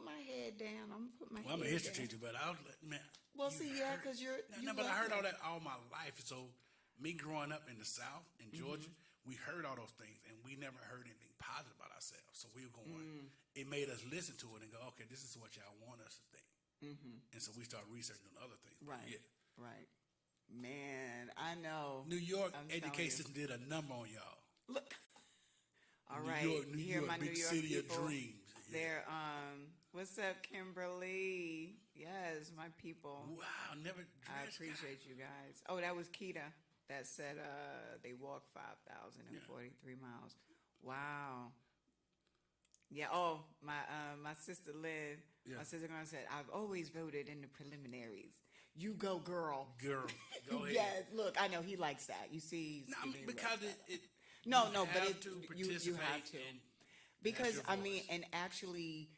my head down. I'm gonna put my Well, I'm a head history down. teacher, but I was like, man. Well, you see, yeah, heard- 'cause you're- you but I love heard all that. that all my life. So me growing up in the South in Georgia, Mm-hmm. we heard all those things, and we never heard anything positive about ourselves. So we were going. Mm. It made us listen to it and go, okay, this is what y'all want us to think. And so we started researching on other things. Right. Yeah. Right. Man, I know. New York I'm telling education did a number on y'all. Look. All New right. York, New you hear York, my big New York city of people? dreams. Yeah. They're what's up, Kimberly? Yes, my people. Wow, never. I Dred Scott. appreciate you guys. Oh, that was Keita that said they walked 5,043 miles. Wow. Yeah. Oh, my sister Lynn, Yeah. my sister Glenn said, I've always voted in the preliminaries. You go, girl. Girl, go ahead. Yes, look, I know he likes that. You see, he's No, giving me because respect. it No, you no, but have it, to you participate have to. in- Because your I mean, voice. and actually,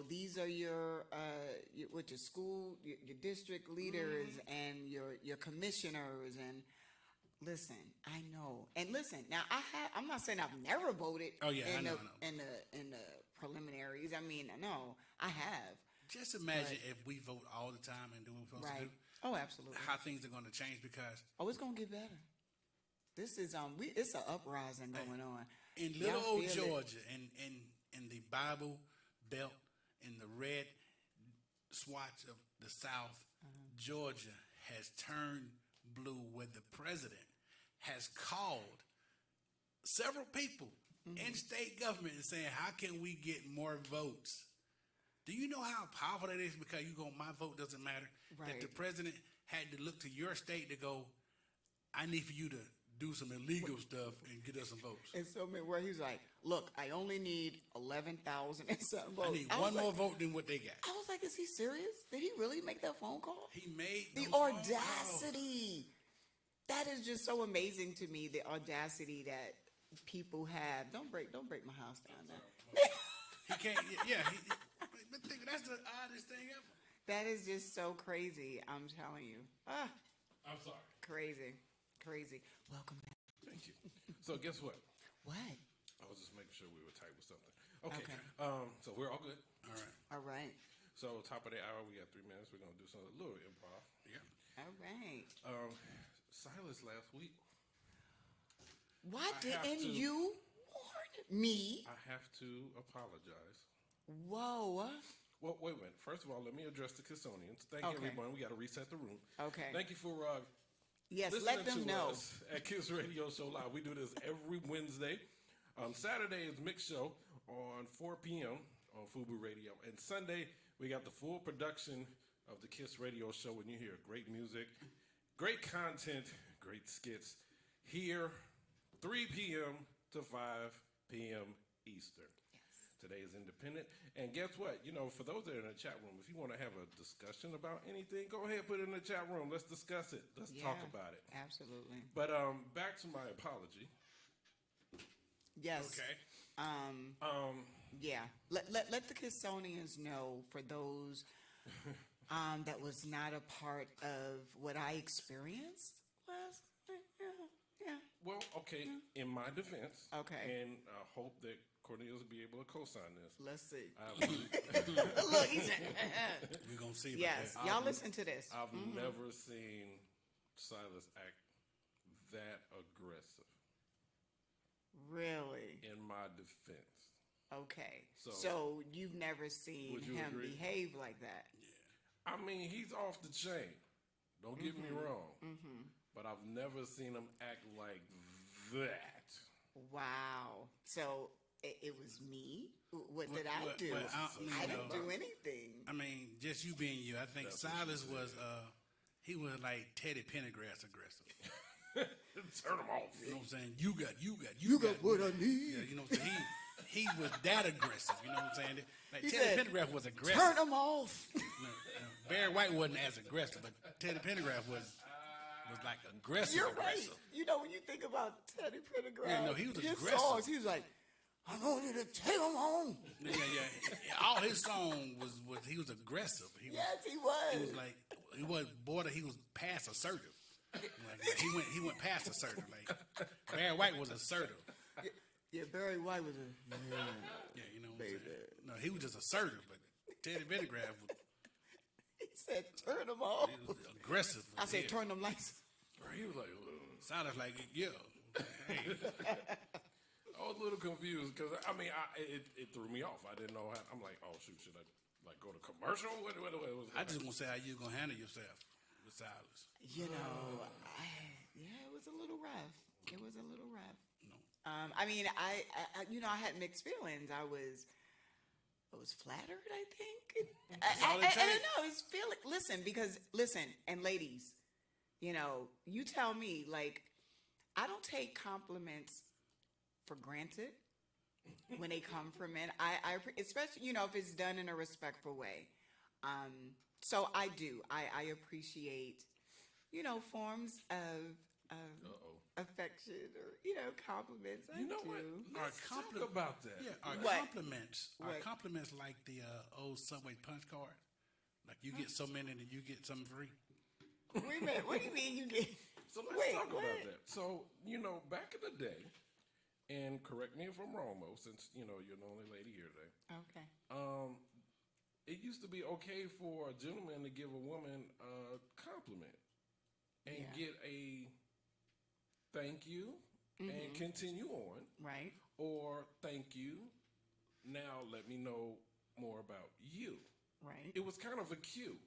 these are your school, your district leaders, Mm-hmm. and your commissioners. And listen, I know. And listen, now I'm not saying I've never voted. Oh, yeah, I in know, the, I know. in the preliminaries. I mean, no, I have. Just imagine if we vote all the time and do what we're supposed to Right. do, Oh, absolutely. how things are going to change because Oh, it's gonna get better. This is it's an uprising going on. in Y'all little old feel it. Georgia, in the Bible Belt, in the red swatch of the South, Georgia has turned blue where the president has called several people in state government and saying, how can we get more votes? Do you know how powerful that is? Because you go, my vote doesn't matter. That the Right. president had to look to your state to go, I need for you to do some illegal stuff and get us some votes. And so many where he's like, look, I only need 11,000 and something votes. I need was one like- more vote than what they got. I was like, is he serious? Did he really make that phone call? He made The those phone calls. audacity. That is just so amazing to me, the audacity that people have. Don't break my house down now. He can't. Yeah. That's the oddest thing ever. That is just so crazy. I'm telling you. Ah, I'm sorry. crazy. Crazy. Welcome back. Thank you. So guess what? What? I was just making sure we were tight with something. Okay. Okay. So we're all good. All right. All right. So top of the hour, we got 3 minutes. We're gonna do some little improv. Yeah. All right. Silas last week. Why I have didn't to- you warn me? I have to apologize. Whoa. Well, wait a minute. First of all, let me address the Kissonians. Thank Okay. everyone. We got to reset the room. Okay. Thank you for Yes, listening let them to know. us at Kiss Radio Show Live. We do this every Wednesday. Saturday is Mix Show on 4 p.m. on Fubu Radio. And Sunday, we got the full production of the Kiss Radio Show when you hear great music, great content, great skits here 3 p.m. to 5 p.m. Eastern. Today is independent. And guess what? You know, for those that are in the chat room, if you want to have a discussion about anything, go ahead, put it in the chat room. Let's discuss it. Let's talk Yeah, about it. Absolutely. But back to my apology. Yes. Okay. Yeah. Let the Kissonians know, for those that was not a part of what I experienced last night. Yeah. Well, okay, in my defense. Okay. And I hope that Cornelius will be able to co-sign this. Let's see. I've, Look, he said, We're going to see about yes. that. Y'all listen to this. I've never seen Silas act that aggressive. Really? In my defense. Okay. So- So you've never seen Would you him agree? behave like that? I mean, he's off the chain. Don't get me wrong. But I've never seen him act like that. Wow. So it was me? What did I But- do? but I didn't do anything. I mean, just you being you. I think Silas was, he was like Teddy Pendergrass aggressive. Turn him off. You know what I'm saying? You got what I need. Yeah, you know what I'm saying? He was that aggressive. You know what I'm saying? Like He Teddy said, Pendergrass was aggressive. Turn them off. Barry White wasn't as aggressive, but Teddy Pendergrass was like aggressive. You're right. aggressive. You know, when you think about Teddy Pendergrass, Yeah, no, he was his aggressive. songs, he was like, I want you to take them home. Yeah. All his song was he was aggressive. He was, Yes, he was. he was like he was border. He was past assertive. Like, he went past assertive. Like Barry White was assertive. Yeah, Barry White was a... Yeah, you know what I'm saying? No, he was just assertive, but Teddy Pendergrass was, He said, turn them off. he was aggressive. with I said, it. turn them lights. He was like, Sounded like yeah. Hey, I was a little confused because I mean, it threw me off. I didn't know how. I'm like, oh shoot, should I like go to commercial? What was I just want to say how you gonna handle yourself with Silas. You know, it was a little rough. It was a little rough. No. I mean, I I had mixed feelings. I was flattered, I think. all it I takes. don't know. It's feeling. Listen, and ladies, you know, you tell me. Like, I don't take compliments for granted when they come from men. I especially, you know, if it's done in a respectful way. So I do. I appreciate, you know, forms of affection or, you know, compliments. I You know do. what? Our Let's talk about that. Yeah, our What? compliments. Our What? compliments like the old Subway punch card. Like you get so many and you get something free. Wait a minute. What do you mean you get? So let's Wait, talk what? about that. So, you know, back in the day, and correct me if I'm wrong, Mo, since, you know, you're the only lady here today. Okay. It used to be okay for a gentleman to give a woman a compliment and Yeah. get a thank you and continue on, Right. or thank you, now let me know more about you. Right. It was kind of a cue.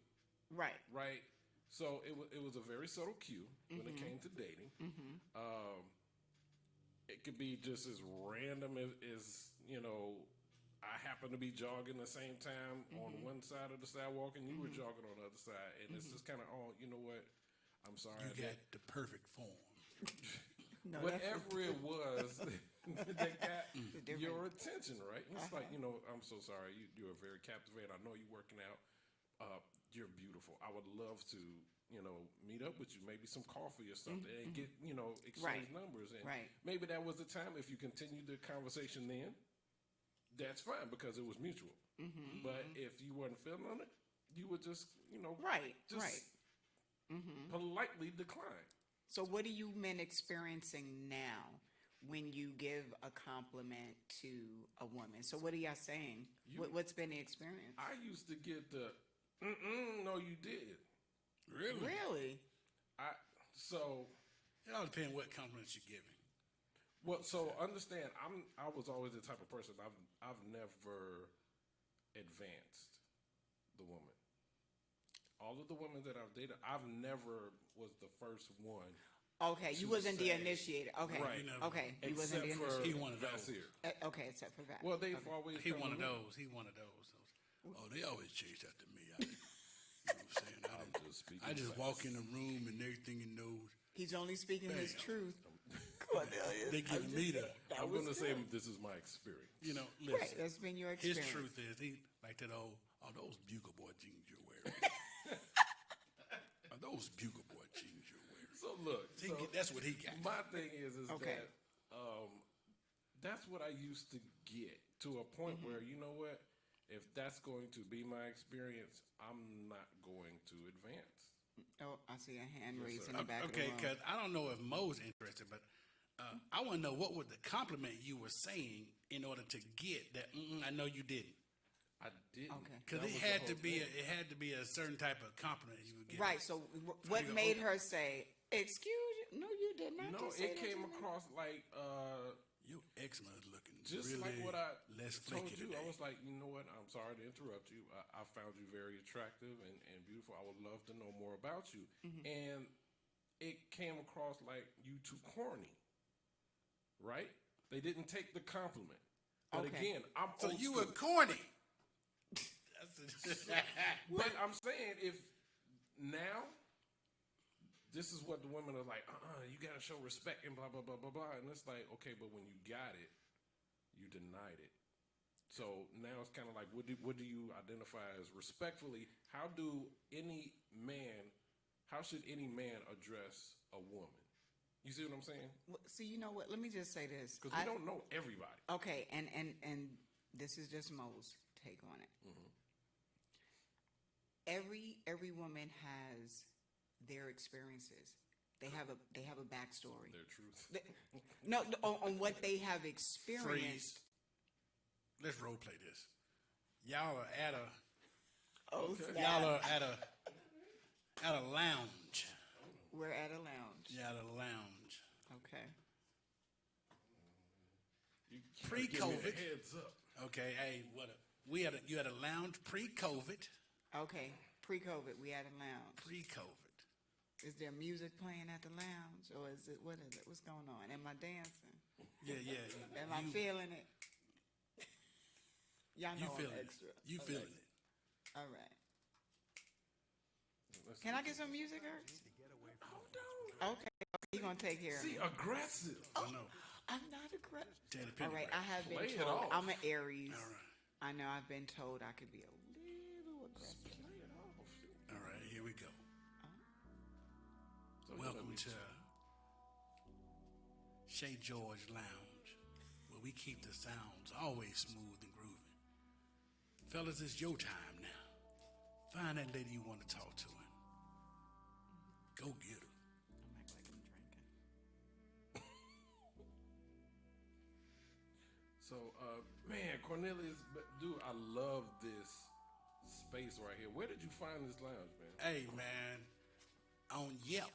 Right. Right. So it was a very subtle cue when it came to dating. It could be just as random as you know, I happen to be jogging the same time on one side of the sidewalk and you were jogging on the other side, and it's just kind of, oh, you know what? I'm sorry. You got the perfect form. No, Whatever it was that got different- your attention, right? And it's like, you know, I'm so sorry. You are very captivating. I know you're working out. You're beautiful. I would love to, you know, meet up with you, maybe some coffee or something, and get, you know, exchange Right. numbers. And Right. maybe that was the time. If you continued the conversation then that's fine because it was mutual. But if you weren't feeling it, you would just, Right, just right. politely decline. So what are you men experiencing now when you give a compliment to a woman? So what are y'all saying? What's been the experience? I used to get the, no, you did. Really? Really? So It all depends what compliments you're giving. well, so understand, I was always the type of person. I've never advanced the woman. All of the women that I've dated, I've never was the first one. Okay, you To wasn't the say- initiator. Okay, Right. okay, you wasn't the Except for initiator. He one of those. Vasir. Okay, except for that. Well, they've always He come one to of me. those. He one of those. Oh, they always chase after me. You know what I'm saying? I'm just speaking. I just facts. walk in the room and everything he knows. He's only speaking his Bam. truth. Cornelius. They give me the, I'm going to say this is my experience. listen. Right, that's been your His experience. truth is he like that old, those bugle boy jeans you're wearing. Are those bugle boy jeans you're wearing? So look, That's what he got. my thing is Okay. that that's what I used to get to a point where, you know what, if that's going to be my experience, I'm not going to advance. Oh, I see a hand Yes, raised sir. in the back Okay, of the room. because I don't know if Mo's interested, but I want to know what was the compliment you were saying in order to get that. I know you didn't, I didn't. Okay. because That it was the had to whole be thing. it had to be a certain type of compliment you would get. Right, so what you go, made okay. her say, excuse you? No, you did not. No, just say it that came to me." across like Your eczema is looking just really like what I less told flaky you. today. I was like, you know what? I'm sorry to interrupt you. I found you very attractive and beautiful. I would love to know more about you. And it came across like you too corny, right? They didn't take the compliment. But Okay. again, I'm So old you school. were corny. But I'm saying if now this is what the women are like, you got to show respect and blah, blah, blah, blah, blah. And it's like, okay, but when you got it, you denied it. So now it's kind of like, what do you identify as respectfully? How should any man address a woman? You see what I'm saying? Well, see, you know what? Let me just say this. Because we don't know everybody. Okay, and this is just Mo's take on it. Every woman has their experiences. They have a backstory. Their truth. No, on what they have experienced. Freeze. Let's role play this. Y'all are at a Oh, Okay. snap. y'all are at a lounge. We're at a lounge. Yeah, at a lounge. Okay. You Pre-COVID. give me a heads up. Okay, hey, you had a lounge pre-COVID. Okay. Pre-COVID, we at a lounge. Pre-COVID. Is there music playing at the lounge, or is it what is it? What's going on? Am I dancing? Yeah. Am I feeling it? Y'all You know I'm feeling extra. it. You feeling it. All right. Let's Can I get some music, Ernst? Okay. You gonna take care of see me? aggressive. I know. I'm not aggressive. Teddy All right. I have been Play it told off. I'm an Aries. All right. I know I've been told I could be a little aggressive. All right, here we go. So Welcome to Shea George Lounge, where we keep the sounds always smooth and grooving. Fellas, it's your time now. Find that lady you want to talk to and go get her. I'm act like I'm drinking. So, man, Cornelius, dude, I love this space right here. Where did you find this lounge, man? Hey, man, on Yelp.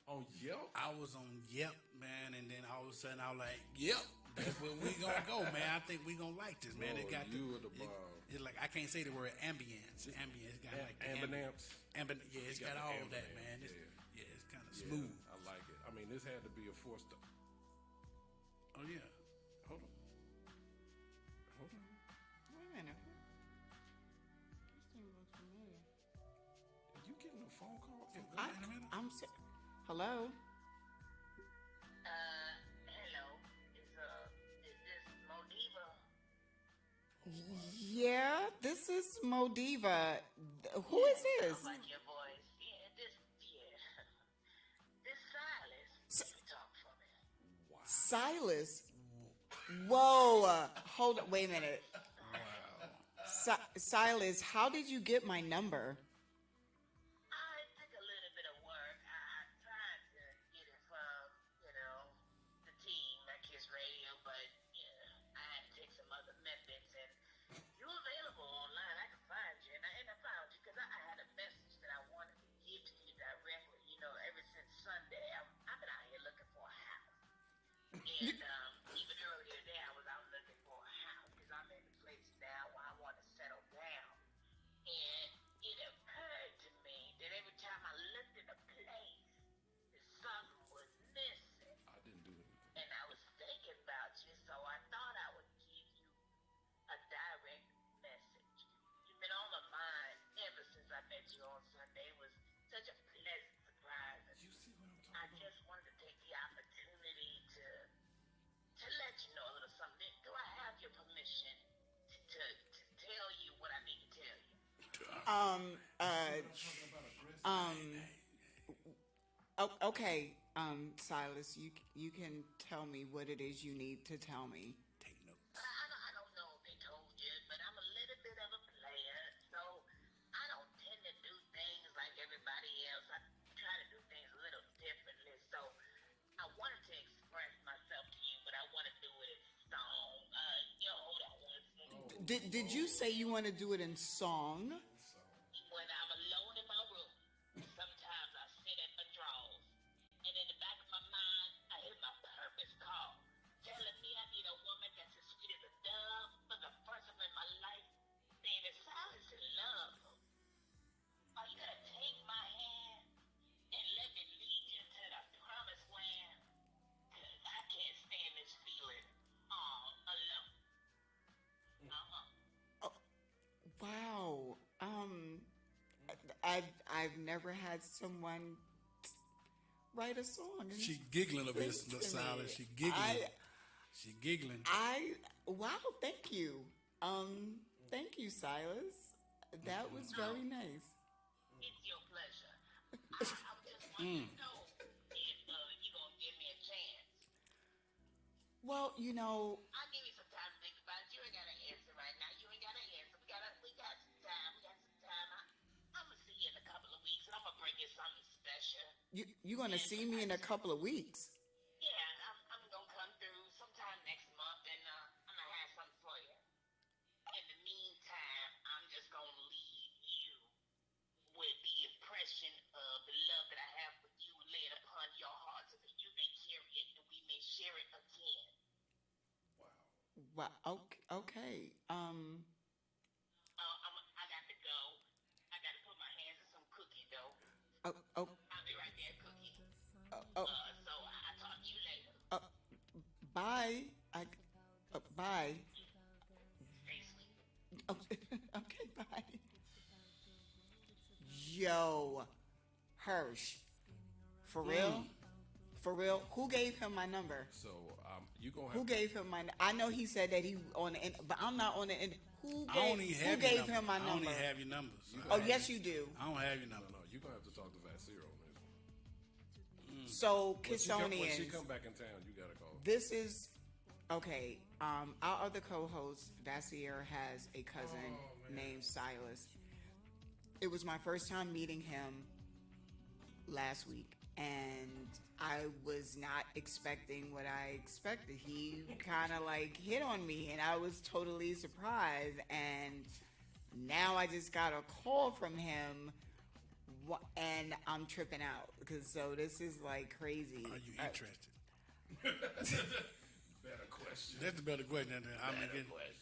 On Yelp? I was on Yelp, man, and then all of a sudden I was like, yep, that's where we gonna go, man. I think we gonna like this, man. Oh, It got you are the it- bomb. It's like I can't say the word ambience. Ambience got like the Ambinamps. yeah, it's got got the all that, ambient, man. It's, yeah. yeah, it's kind of Yeah, smooth. I like it. I mean, this had to be a forced. Oh yeah. Hold on. Hold on. Wait a minute. This thing looks familiar. You getting a phone call? I'm hello. Hello. Is this Modiva? Yeah, this is Modiva. Who is this? I like your voice. This Silas. S- You talk for me. Silas. Whoa. Hold on. Wait a minute. Silas, how did you get my number? I took a little bit of work. I tried to get it from, the team at Kiss Radio, but I had to take some other methods. And you're available online. I can find you, and I found you because I had a message that I wanted to give to you directly. Ever since Sunday, I've been out here looking for a house, and even earlier today, I was out looking for a house because I'm in a place now where I want to settle down. And it occurred to me that every time I looked at a place, that something was missing. I didn't do anything. And I was thinking about you, so I thought I would give you a direct message. You've been on my mind ever since I met you on Sunday. It was such a pleasant surprise. And You see what I'm talking I about? just wanted to take the opportunity to let you know a little something. Do I have your permission to tell you what I need to tell you? Okay, Silas, you can tell me what it is you need to tell me. Take notes. I don't know if they told you, but I'm a little bit of a player, so I don't tend to do things like everybody else. I try to do things a little differently. So I wanted to express myself to you, but I want to do it in song. Hold on one second. Did you say you want to do it in song? When I'm alone in my room, sometimes I sit in my drawers, and in the back of my mind, I hear my purpose call, telling me I need a woman that's as sweet as a dove for the first time in my life, saying that silence in love. Are you gonna take my hand and let me lead you to the promised land? 'Cause I can't stand this feeling all alone. Wow. I've never had someone write a song. and She giggling over here, sing to Silas. me. She giggling. She giggling. Wow, thank you. Thank you, Silas. That was very nice. It's your pleasure. I just want to know if you're going to give me a chance. Well, I'll give you some time to think about it. You ain't got to answer right now. You ain't got to answer. We got some time. I'm going to see you in a couple of weeks, and I'm going to bring you something special. you're going to see me in a couple of weeks. Yeah, I'm going to come through sometime next month, and I'm going to have something for you. In the meantime, I'm just going to leave you with the impression of the love that I have for you laid upon your heart so that you may carry it and we may share it again. Wow. Okay. I got to go. I got to put my hands in some cookie dough. Oh. I'll be right there, cookie. Oh. So I'll talk to you later. Bye. Bye. Stay sweet. Oh, okay. Bye. Yo, Hirsch. For real? For real? Who gave him my number? So you gonna have Who gave him my? I know he said that he on the, but I'm not on the. Who I don't gave? even Who have your gave number. him my I don't number? even have your numbers. Oh, yes, you do. I don't have your number. No, you're gonna have to talk to Vasir on this one. So, When she Kissonians, come back in town, you gotta call. this is okay. Our other co-host, Vasir, has a cousin named Silas. It was my first time meeting him last week, and I was not expecting what I expected. He kind of like hit on me, and I was totally surprised. And now I just got a call from him, and I'm tripping out because this is like crazy. Are you interested? Better question. That's the better question. I mean,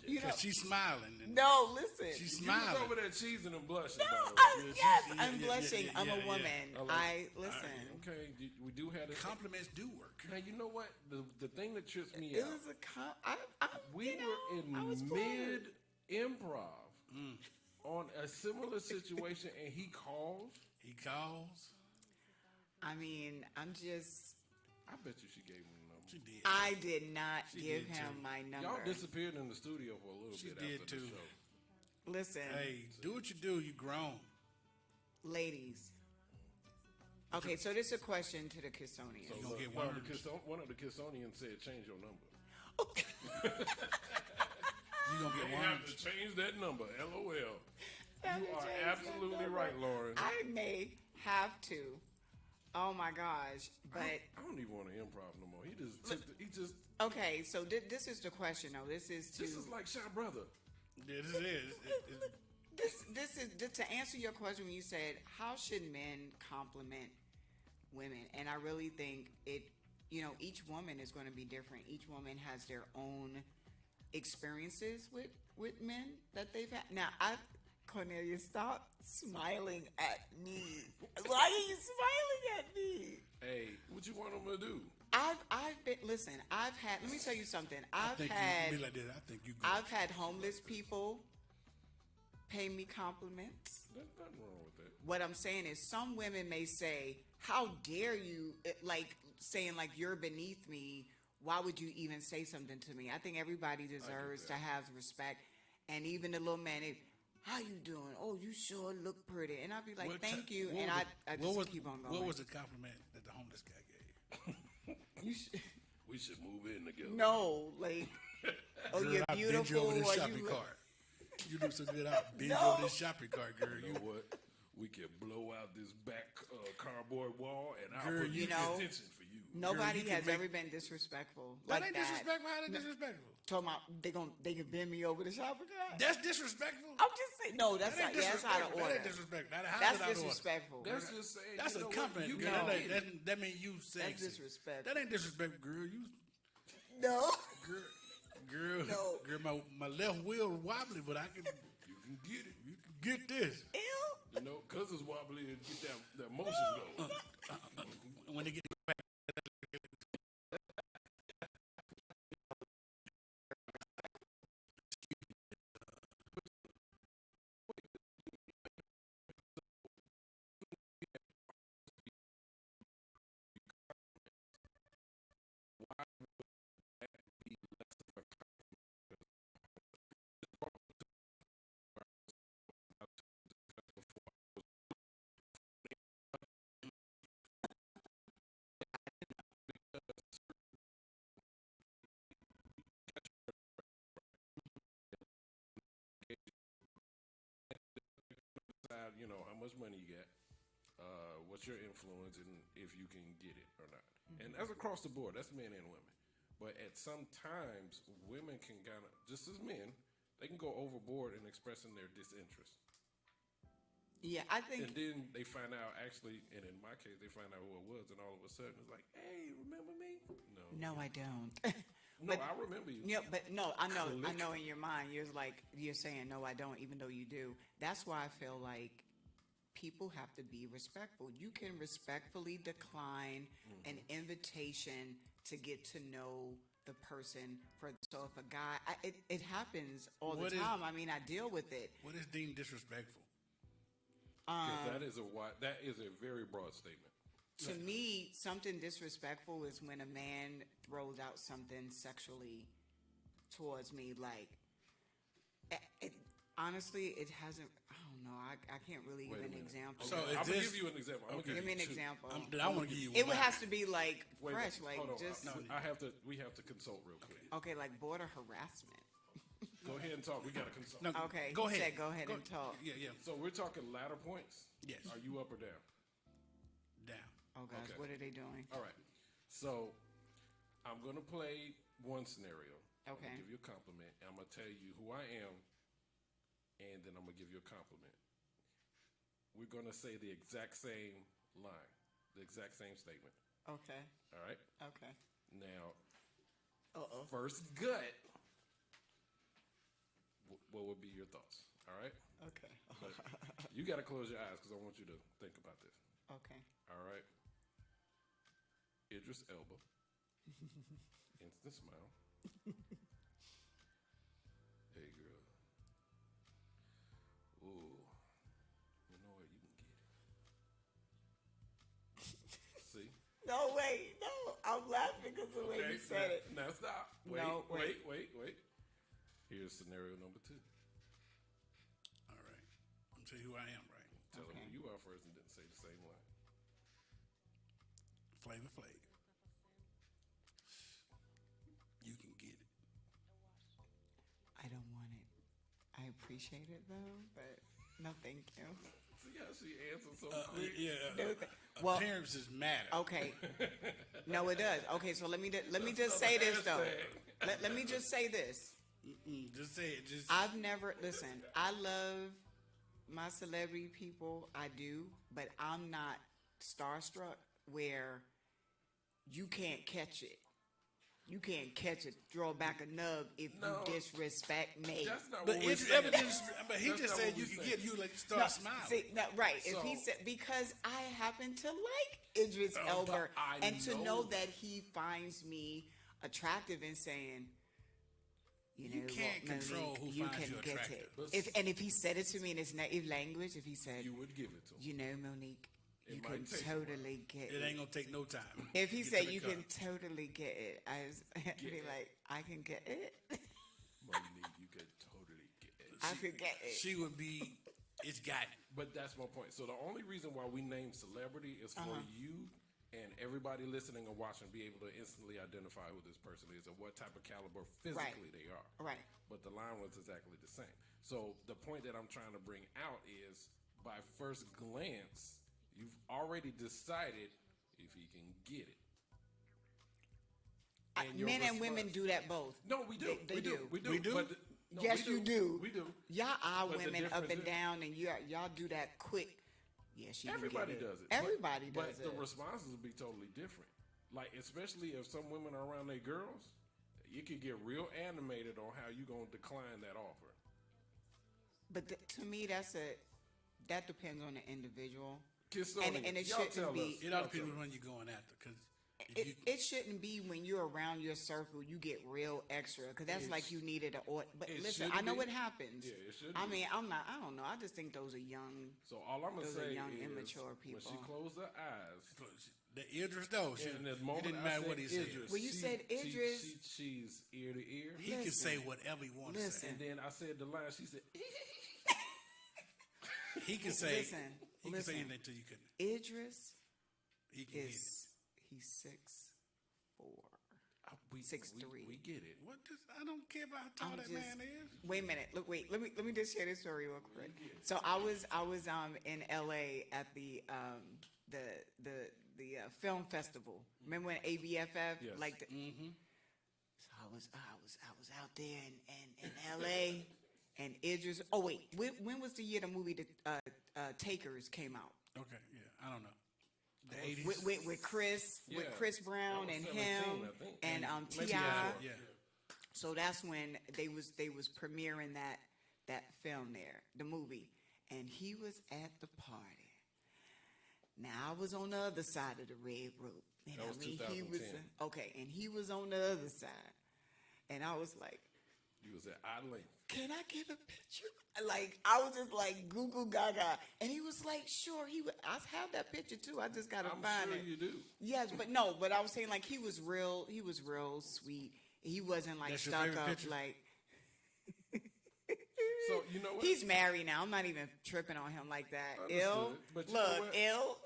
You know- because she's smiling. And No, listen. she's You smiling. was over there cheesing and blushing. No, by the way. yes, yeah, I'm yeah, blushing. yeah, I'm yeah, a yeah. woman. I like- I listen. Okay, we do have this. Compliments do work. Now you know what? The thing that trips me It out. was We were I was in flattered. mid improv on a similar situation, and he calls. He calls. I mean, I'm just. I bet you she gave him the number. She did. I did not She give did, him too. my number. Y'all disappeared in the studio for a little She bit did, after too. the show. Listen, Hey, do what you do. You grown. ladies. Okay, so this is a question to the Kissonians. So gonna look, get one of worms. one of the Kissonians said, "Change your number." You gonna get They have to worms. change that number. LOL. Have You to are change that absolutely number. right, Lauren. I may have to. Oh my gosh! But I don't even want to improv no more. He just took he just. okay, so this is the question though. This is This is like Shy Brother. Yeah, this is. this is to answer your question when you said how should men compliment women, and I really think it. You know, each woman is going to be different. Each woman has their own experiences with men that they've had. Now, Cornelia, stop smiling at me. Why are you smiling at me? Hey, what you want him to do? I've been listen. I've had. Let me tell you something. I I've think had. you be like this. I think you. I've had homeless people pay me compliments. There's nothing wrong with that. What I'm saying is, some women may say, "How dare you?" Like saying, "Like you're beneath me. Why would you even say something to me?" I think everybody deserves to that. have respect, and even the little man. How you doing? Oh, you sure look pretty. And I'd be like, "Thank you," and I just keep on going. What was the compliment that the homeless guy gave? You should, We should move in together. no, like, oh, Girl, you're I bend you beautiful. over this Or shopping you look, cart. You look so good. I'll bend you No. over this shopping cart, girl. You know what? We can blow out this back cardboard wall, and I'll Girl, put you know, attention for you. nobody you can has make- ever been disrespectful That like ain't that. disrespectful. How that disrespectful? Talking about they can bend me over the shopping cart. That's disrespectful. I'm just saying, no, that's That not. ain't Yeah, that's out of disrespectful. order. That ain't disrespectful. How That's is it out of order? disrespectful. That's just saying. That's you a know what? compliment, You girl. can No. get it. That means you sexy. disrespectful. That ain't disrespectful, girl. You, No. girl. My left wheel wobbly, but I can. You can get it. You can get this. Ew. You know, cause it's wobbly to get that motion going. When they get back, Decide, you know, how much money you got, what's your influence, and if you can get it or not. And that's across the board. That's men and women. But at some times, women can kind of, just as men, they can go overboard in expressing their disinterest. Yeah, I think. And then they find out, actually, and in my case, they find out who it was, and all of a sudden it's like, hey, remember me? No. No, I don't. No, I remember you. Yeah, but no, I know. I Click. know. In your mind, you're saying no, I don't, even though you do. That's why I feel like people have to be respectful. You can respectfully decline an invitation to get to know the person. So if a guy, it happens all the What is- time. I mean, I deal with it. what is deemed disrespectful? 'Cause that is a very broad statement. To me, something disrespectful is when a man throws out something sexually towards me. Like, honestly, it hasn't. I don't know. I can't really Wait a give an minute. example. So I'm is gonna this- give you an example. I'm gonna Give me an you two. example. I want to give you. It one. has to be like Wait, fresh, wait, like hold on. just We have to consult real quick. okay, like border harassment. Go ahead and talk. We got to consult. No, Okay, go he ahead. said go ahead and talk. Yeah, yeah. So we're talking ladder points. Yes. Are you up or down? Down. Oh gosh, Okay. what are they doing? All right. So I'm gonna play one scenario. I'm Okay. gonna give you a compliment. And I'm gonna tell you who I am, and then I'm gonna give you a compliment. We're gonna say the exact same line, the exact same statement. Okay, All right. okay. Now, Uh-oh. first gut. What would be your thoughts? All right. Okay, But you got to close your eyes because I want you to think about this. okay. All right. Idris Elba. Instant smile. Hey, girl. Ooh. You know what? You can get it. See? No, wait, no. I'm laughing because the way you said it. Now stop. Wait, No, wait. wait. Here's scenario number 2. All right. I'm tell you who I am, right? Tell Okay. them who you are first and then say the same line. Flavor Flav. You can get it. I don't want appreciate it though, but no, thank you. See how she answered so quick? Well, appearances matter. okay. No, it does. Okay, so let me just say this though. Let me just say this. Just say it. Just I've never listen. I love my celebrity people. I do, but I'm not starstruck where you can't catch it. You can't catch it. Throw back a nub if No. you disrespect me. That's not but what we're it's saying. evidence. But he That's just not said what you we can saying. get you like start No, smiling. see, no, right. If he So- said, because I happen to like Idris Elba, I and to know know. that he finds me attractive and saying, you know, can't what, control Monique, who you finds can you get attractive. it. But If he said it to me in his native language, if he said, You would give it to him. you know, Monique, It you might can take a while. totally get It it. ain't gonna take no time. If he Get said to the you car. can totally get it, I'd be it. like, I can get it. Monique, you could totally get it. I could get it. She would be. It's got it. But that's my point. So the only reason why we name celebrity is for you and everybody listening and watching be able to instantly identify who this person is and what type of caliber physically they are. Right. But the line was exactly the same. So the point that I'm trying to bring out is by first glance, you've already decided if he can get it. And your Men and women response- do that both. No, we do. They we do. do. We do. We do? But no, Yes, we you do. We do. Y'all eye But the women up difference and is- down, and y'all do that quick. Yes, you Everybody can get does it. Everybody but does the it. responses will be totally different. Like, especially if some women are around their girls, you could get real animated on how you gonna decline that offer. But to me, that depends on the individual. Kissoni, and it y'all shouldn't tell be- us. It Y'all all depends tell on us. when you're going after. Because It shouldn't be when you're around your circle, you get real extra because that's It like sh- you needed an order. But it listen, should I know be. what happens. Yeah, it should I be. mean, I don't know. I just think those are young. So all I'm gonna Those are say young, is immature when she people. closed her eyes, the Idris though, in the it moment didn't I matter said what he said. Idris, Well, you said Idris. she's ear to ear. He can Listen. say whatever he wants to say. Listen. And then I said the line. She said, He can say. Listen, He can listen. say anything till you couldn't. Idris He can get it. he's 6'4". we, 6'3". We get it. What does, I don't care about how tall I'm that just- man is. Wait a minute. Look, wait. Let me just share this story real quick. So I was in LA at the film festival. Remember when ABFF Yes. like the, So I was out there in LA and Idris. Oh wait, when was the year the movie Takers came out? Okay, yeah, I don't know. The 80s. With Chris Yeah. with Chris Brown That and was him 17, I think. and Maybe T.I. before. Yeah. So that's when they was premiering that film there, the movie, and he was at the party. Now I was on the other side of the red rope. And That was he was 2010. okay, and he was on the other side, and I was like, You was at eye length. "Can I get a picture?" Like I was just like Google Gaga, and he was like, "Sure." I have that picture too. I just gotta I'm find sure it. you do. Yes, but no, but I was saying like he was real sweet. He wasn't like That's your stuck favorite up picture? like So you know what? he's married now. I'm not even tripping on him like that. Understood. Ill. But you know Look, what? ill.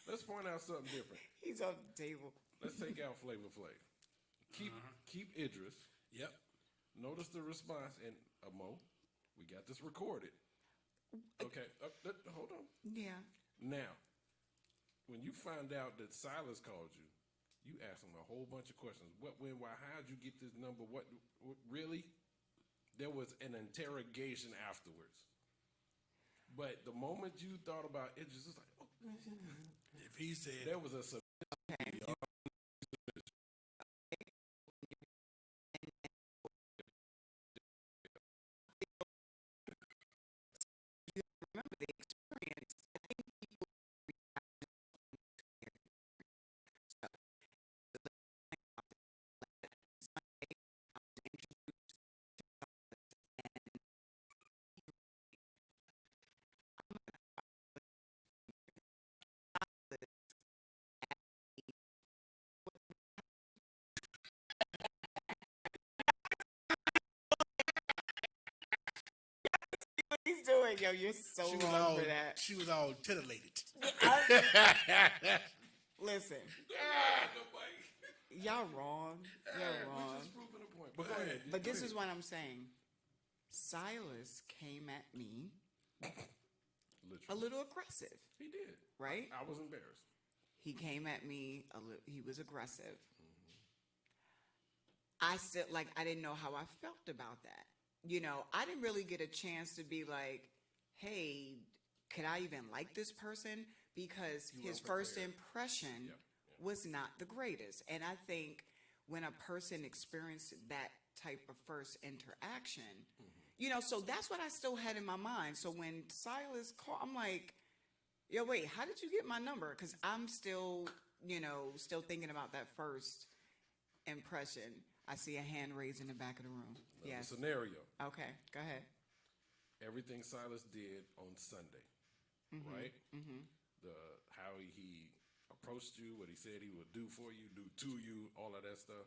Let's point out something different. He's on the table. Let's take out Flavor Flav. Keep Idris. Yep. Notice the response, and Mo, we got this recorded. Okay, hold on. Yeah. Now, when you find out that Silas called you, you asked him a whole bunch of questions. What, when, why, how'd you get this number? What really? There was an interrogation afterwards. But the moment you thought about Idris, it's like, oh, If he said, there was a Remember the experience. I think people what he's doing, yo, you're so she was wrong all, for that. she was all titillated. Listen, y'all wrong. You're wrong. Just proving a point. But go ahead. But this is what I'm saying. Silas came at me a Literally. little aggressive, He did. right? I was embarrassed. He came at me he was aggressive. I still like I didn't know how I felt about that. You know, I didn't really get a chance to be like, "Hey, could I even like this person?" Because his weren't first prepared. impression Yep. was not the greatest. And I think when a person experienced that type of first interaction, you know, so that's what I still had in my mind. So when Silas called, I'm like, yo, wait, how did you get my number? Because I'm still, you know, still thinking about that first impression. I see a hand raised in the back of the room. The Yes. scenario. Okay, go ahead. Everything Silas did on Sunday, right? The how he approached you, what he said he would do for you, do to you, all of that stuff.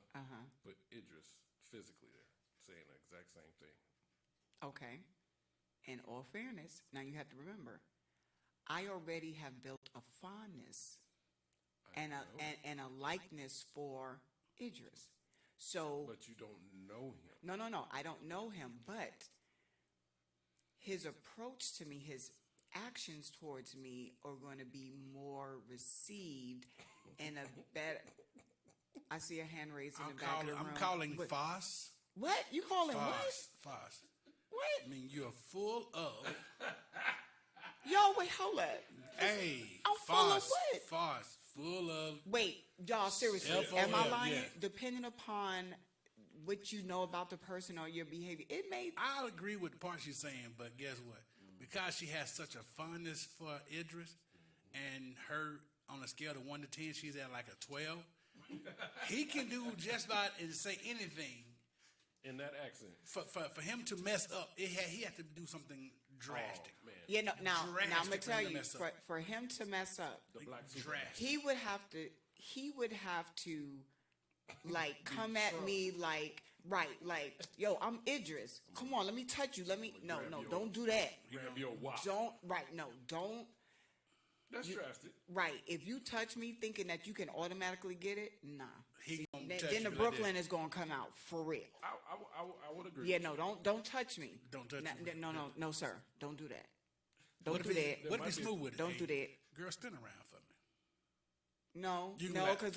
But Idris physically there, saying the exact same thing. Okay. In all fairness, now you have to remember, I already have built a fondness and a likeness for Idris. So But you don't know him. no, I don't know him, but his approach to me, his actions towards me are going to be more received and a better. I see a hand raised in the back of the room. I'm calling What? Foss. What? You calling what? Foss. What? I mean, you're full of. Yo, wait, hold up. Hey, I'm full of Foss. what? Foss. Full of. Wait, y'all, seriously, FOL, am I lying? yeah. Depending upon what you know about the person or your behavior, it may. I'll agree with the part she's saying, but guess what? Because she has such a fondness for Idris, and her on a scale of 1 to 10, she's at like a 12. He can do just about and say anything. In that accent. For him to mess up, he had to do something drastic. Oh, man. Yeah, no, now I'm gonna Drastic tell for him to you, mess up. for him to mess up, The black Superman. Drastic. he would have to like come at me like yo, I'm Idris. Come on, let me touch you. Let me no, don't do that. Grab your watch. Don't That's drastic. right. If you touch me thinking that you can automatically get it, nah. He gonna Then touch the you like Brooklyn that. is gonna come out for real. I would agree. Yeah, no, don't touch me. Don't touch me. No, sir. Don't do that. Don't What do if that. he- What if he's might be- smooth with it? Don't do that. Girl, spin around for me. No, You can no, laugh. because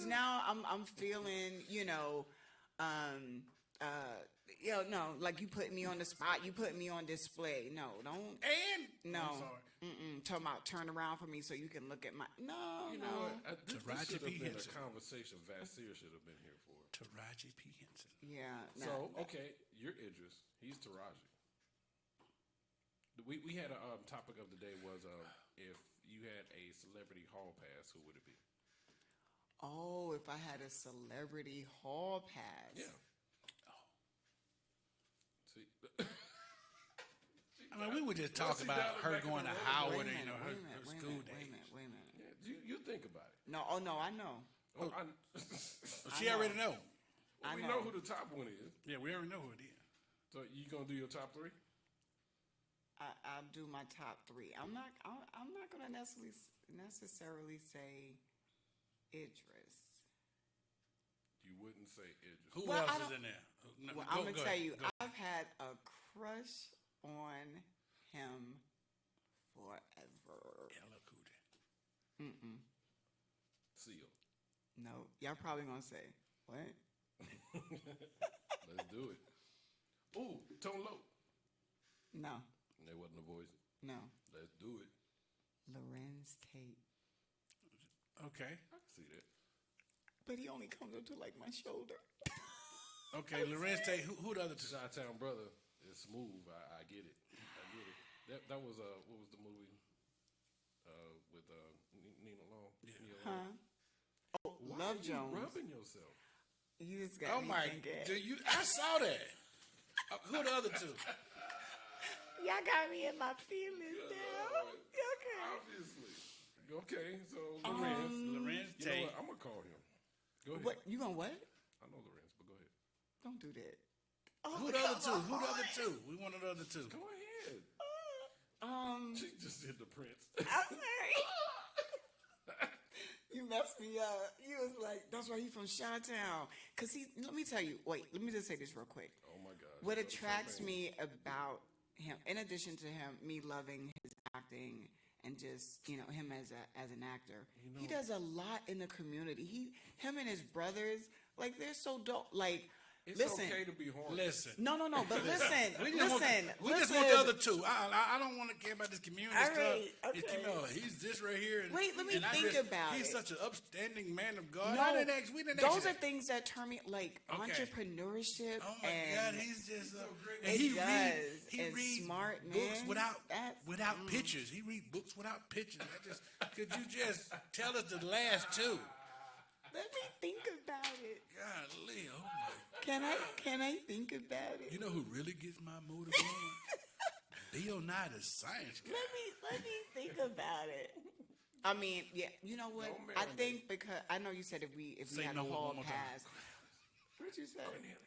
now I'm feeling, you know, no, like you put me on the spot, you put me on display. No, don't. And No, I'm sorry. talking about turn around for me so you can look at my. No, You no. know what? This Taraji should P. have been a Henson. conversation Vassir should have been here for. Taraji P. Henson. Yeah. No. So, okay, you're Idris. He's Taraji. We had a topic of the day was if you had a celebrity hall pass, who would it be? Oh, if I had a celebrity hall pass. Yeah. See, I mean, we were just talking see about down the her back of going the to room. Howard Wait a and minute, her wait a minute, wait a school minute, days. wait a minute. yeah, you think about it. No, oh no, I know. Oh, She know. already know. I we know. know who the top one is. Yeah, we already know who it is. So you gonna do your top three? I'll do my top three. I'm not gonna necessarily say Idris. You wouldn't say Idris. Who Well, I else is don't- in there? No, Well, go- I'm gonna go tell ahead, you, go. I've had a crush on him forever. LL Cool J. Seal. No, y'all probably gonna say what? Let's do it. Ooh, Tone Loc. No, There wasn't a voice. no. Let's do it. Lorenz Tate, Okay. I can see that. but he only comes up to like my shoulder. Okay, Lorenz Tate. Who the other two? Chi-Town Brother is smooth. I get it. I get it. That was what was the movie with Nina Long? Yeah. Nia Long? Oh, Why Love are you Jones. rubbing yourself? You just got Oh me my! thinking. Do you? I saw that. Who the other two? Y'all got me in my feelings now. Okay. Obviously. Okay, so Lorenz. Lorenz You know Tate. what? I'm gonna call him. Go ahead. What you gonna what? I know Lorenz, but go ahead. Don't do that. Oh, Who the other two? come Who the on. other two? We want the other two. Go ahead. She just did the Prince. I'm sorry. You messed me up. You was like, that's why he from Chi-Town. Cause let me tell you, wait, let me just say this real quick. Oh my God. What for the attracts champagne. me about him, in addition to him, me loving his acting and just him as an actor, he does a lot in the community. Him and his brothers, like they're so dope. Like, It's listen, okay to be horny. Listen. no, but listen, We just listen. want the other two. I don't want to care about this community All stuff. right, It's, okay. he's this right here. And, Wait, let me and I think about He's it. such an upstanding man of God. No, We didn't ask those you are that. things that turn me like Okay. entrepreneurship. Oh my and God, he's just It he does. he And reads smart, books man. without pictures. He reads books without pictures. Could you just tell us the last two? Let me think about it. Golly, oh my! Can I think about it? You know who really gets my motor going? Bill Nye, the science guy. Let me think about it. I mean, yeah, you know what? Don't I marinate. think because I know you said if we Say had no a one hall more time. pass. What you say? Cornelius,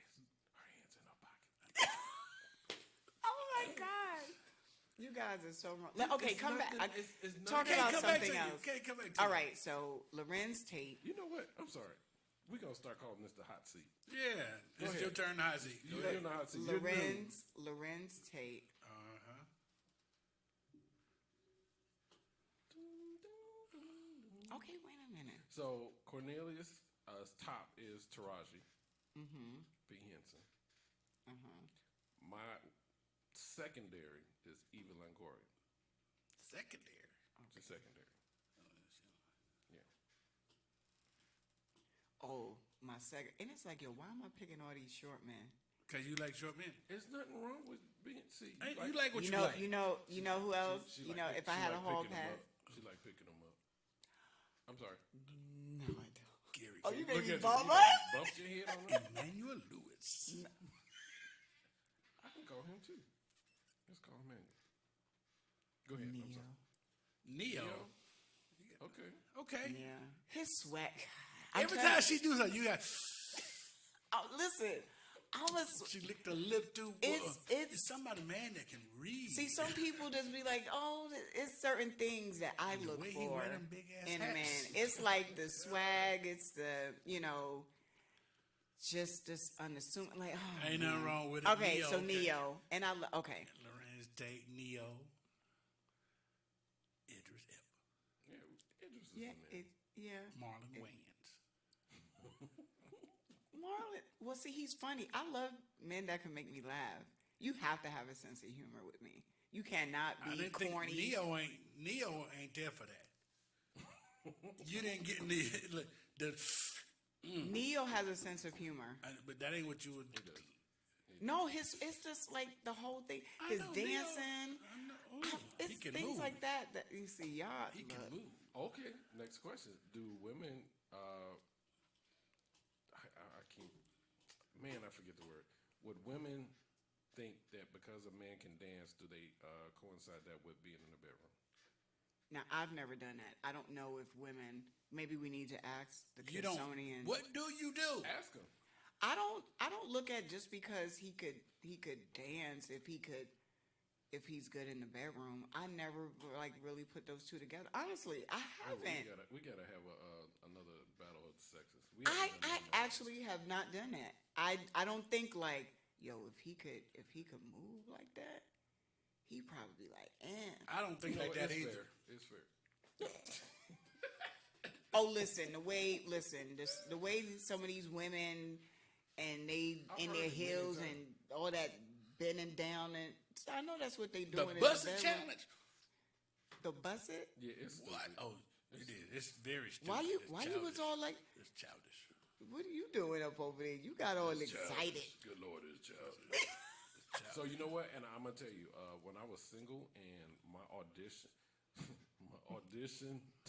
her hands in her pocket. Oh my God! You guys are so wrong. Okay, It's come back. nothing- it's Talk nothing- about Can't come back to something you. else. Can't come back to All you. right, so Lorenz Tate. You know what? I'm sorry. We're going to start calling this the hot seat. Yeah, it's ahead. your turn, Ozzy. Go You ahead. know hot seat. You're new. Lorenz Tate. Okay, wait a minute. So Cornelius' top is Taraji P. Henson. My secondary is Eva Longoria. Secondary. Just secondary. Yeah. Oh, my second. And it's like, yo, why am I picking all these short men? Because you like short men. There's nothing wrong with being. See, Hey, you like what you, You know, like. you know who else? She You like know, pick- if I she had a like hall picking 'em pass. up. She like picking them up. I'm sorry. No, I don't. Gary Oh, you King. made me at bump you. up? You bumped your head on that. Emmanuel Lewis. I can call him too. Let's call him Manuel. Go ahead. I'm sorry. Neo. Okay. Okay. Yeah. His sweat. Every time she do something, you got. Oh, listen. She licked her lip too. It's- somebody, man, that can read. See, some people just be like, "Oh, it's certain things that I the look way he for wear them big ass in a man." hats. It's like the swag. It's the just this unassuming. Like, oh, Ain't nothing wrong with it. okay, Neo, so okay. Neo and okay. Lorenz Tate, Neo, Idris Elba, Yeah. Idris is Yeah, in there. Marlon Wayans. Marlon. Well, see, he's funny. I love men that can make me laugh. You have to have a sense of humor with me. You cannot I be didn't think corny. Neo ain't there for that. You didn't get the Neo has a sense of humor. but that ain't what you would. No, it's just like the whole thing. I His know Neo. dancing. He It's can things move. like that you see. Y'all, He can look. move. Okay. Next question. Do women? I can't. Man, I forget the word. Would women think that because a man can dance, do they coincide that with being in the bedroom? Now, I've never done that. I don't know if women. Maybe we need to ask the You don't. Kissonians. What do you do? Ask them. I don't look at just because he could dance if he's good in the bedroom. I never like really put those two together. Honestly, I haven't. We gotta have another battle of the sexes. I actually have not done that. I don't think like, yo, if he could move like that, he'd probably be like, eh. I don't think like that either. It's fair. Oh, listen, the way some of these women and they in heard their it many heels times. and all that bending down, and I know that's what they The doing. Busset in the bedroom. Challenge. The Busset? Yeah, it's What? Oh, it is. It's very stupid. Why you childish. was all like, It's childish. what are you doing up over there? You got all excited. Good Lord, it's childish. So you know what? And I'm gonna tell you, when I was single and my audition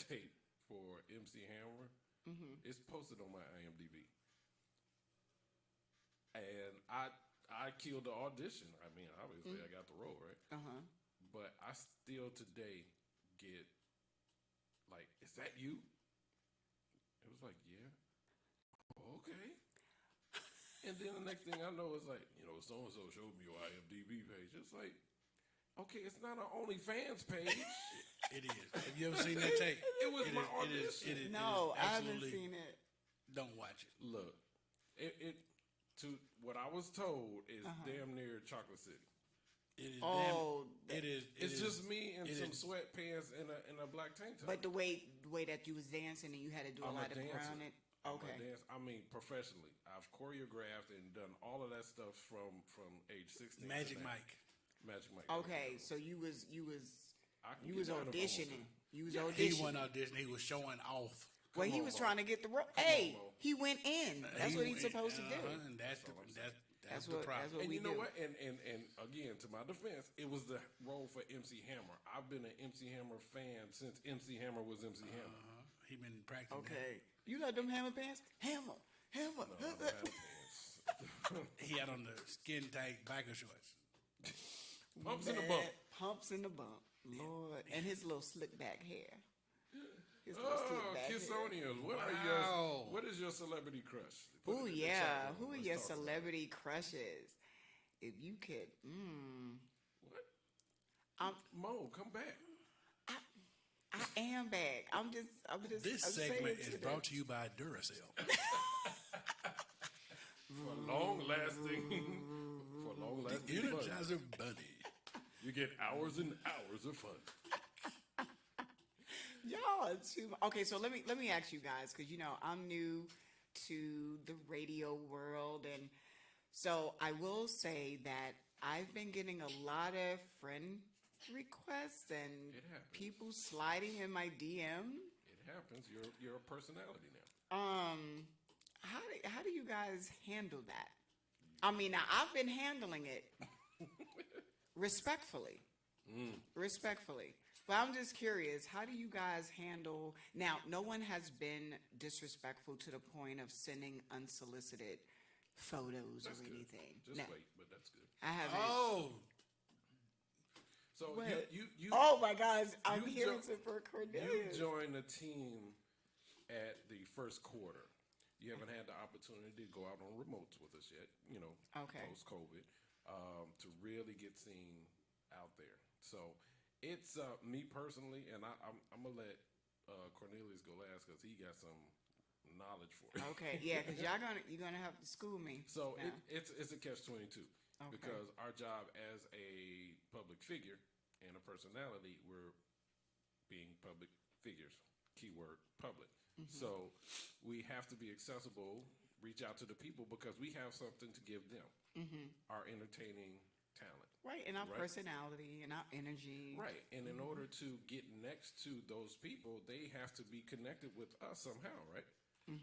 tape for MC Hammer, it's posted on my IMDb, and I killed the audition. I mean, obviously I got the role, right? But I still today get like, is that you? It was like, yeah. Okay. And then the next thing I know is like, so and so showed me your IMDb page. It's like, okay, it's not an OnlyFans page. It is. Have you ever seen that tape? It was my It is. audition. No, I haven't absolutely- seen it. Don't watch it. Look, it to what I was told is Uh-huh. damn near Chocolate City. It is. Oh, it is. It's just me in it some is- sweatpants and a black tank top. but the way that you was dancing and you had to do a I'm a lot of dancer. around it. I'm a Okay. dance- I mean, professionally, I've choreographed and done all of that stuff from age 16. Magic to now. Mike. Magic Mike. Okay, so you was I can you get was down if I want to. auditioning. You was He auditioning. won audition. He was showing off. Well, he on, was Mo. trying to get the role. on, Hey, Mo. he went in. That's He what he's went- supposed to do. And that's the, all I'm that's That's the what- problem. that's what And we you know do. what? And again, to my defense, it was the role for MC Hammer. I've been an MC Hammer fan since MC Hammer was MC Hammer. He been practicing. Okay. You got them hammer pants? Hammer. No, I don't have pants. That. He had on the skin tight biker shorts. Pumps in the bump. Pumps in the bump. Lord. And his little slick back hair. His little Oh, slick back hair. Kissonians. Wow. What is your celebrity crush? Put Oh it in the yeah. chat room. Who are Let's your talk about it. celebrity crushes? If you could, What? I'm, Mo, come back. I am back. I'm just. This I'm segment saying is brought to you by Duracell. For long lasting, for long lasting fun. Energizer Bunny. You get hours and hours of fun. Y'all are too. Okay, so let me ask you guys because I'm new to the radio world, and so I will say that I've been getting a lot of friend requests and It happens. people sliding in my DM. It happens. You're a personality now. How do you guys handle that? I mean, now, I've been handling it respectfully, respectfully. But I'm just curious, how do you guys handle? Now, no one has been disrespectful to the point of sending unsolicited photos That's or good. anything. Just No, wait, but that's good. I haven't. Oh, So What? you Oh my gosh, I'm you hearing jo- it for you Cornelius. joined the team at the first quarter. You haven't had the opportunity to go out on remotes with us yet. Okay. Post COVID, to really get seen out there. So it's me personally, and I'm gonna let Cornelius go last because he got some knowledge for it. Okay, yeah, because you're gonna have to school me. So now. it's a catch-22 Okay. because our job as a public figure and a personality, we're being public figures. Keyword public. Mm-hmm. So we have to be accessible, reach out to the people because we have something to give them. Our entertaining talent. Right, and our Right. personality and our energy. Right. And in order to get next to those people, they have to be connected with us somehow, right?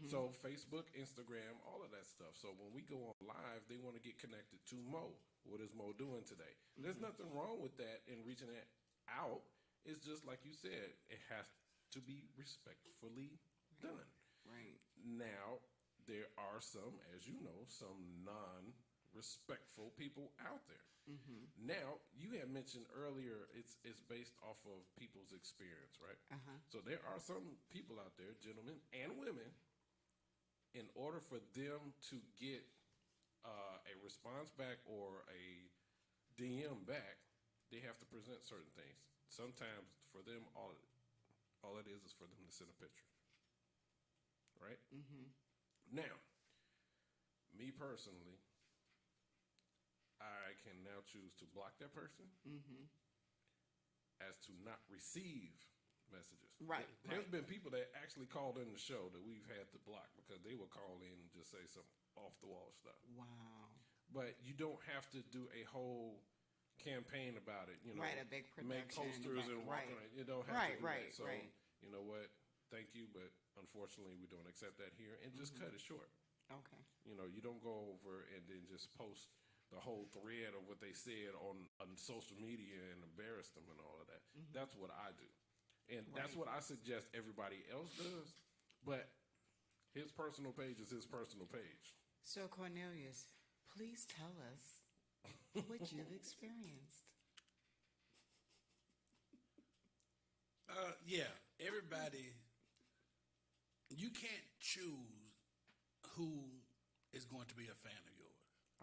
So Facebook, Instagram, all of that stuff. So when we go on live, they want to get connected to Mo. What is Mo doing today? There's nothing wrong with that in reaching it out. It's just like you said, it has to be respectfully done. Right. Now, there are some, as you know, some non-respectful people out there. Now, you had mentioned earlier it's based off of people's experience, right? So there are some people out there, gentlemen and women, in order for them to get a response back or a DM back, they have to present certain things. Sometimes for them, all it is for them to send a picture, right? Now, me personally, I can now choose to block that person as to not receive messages. Right, There's right. been people that actually called in the show that we've had to block because they will call in and just say some off the wall stuff. Wow. But you don't have to do a whole campaign about it. Right, a big make production, posters right, and walk right. around. You don't have Right, to do right, that. So right. you know what? Thank you, but unfortunately, we don't accept that here, and just cut it short. Okay. You don't go over and then just post the whole thread of what they said on social media and embarrass them and all of that. That's what I do. And that's Right. what I suggest everybody else does. But his personal page is his personal page. So Cornelius, please tell us what you've experienced. yeah. Everybody, you can't choose who is going to be a fan of yours.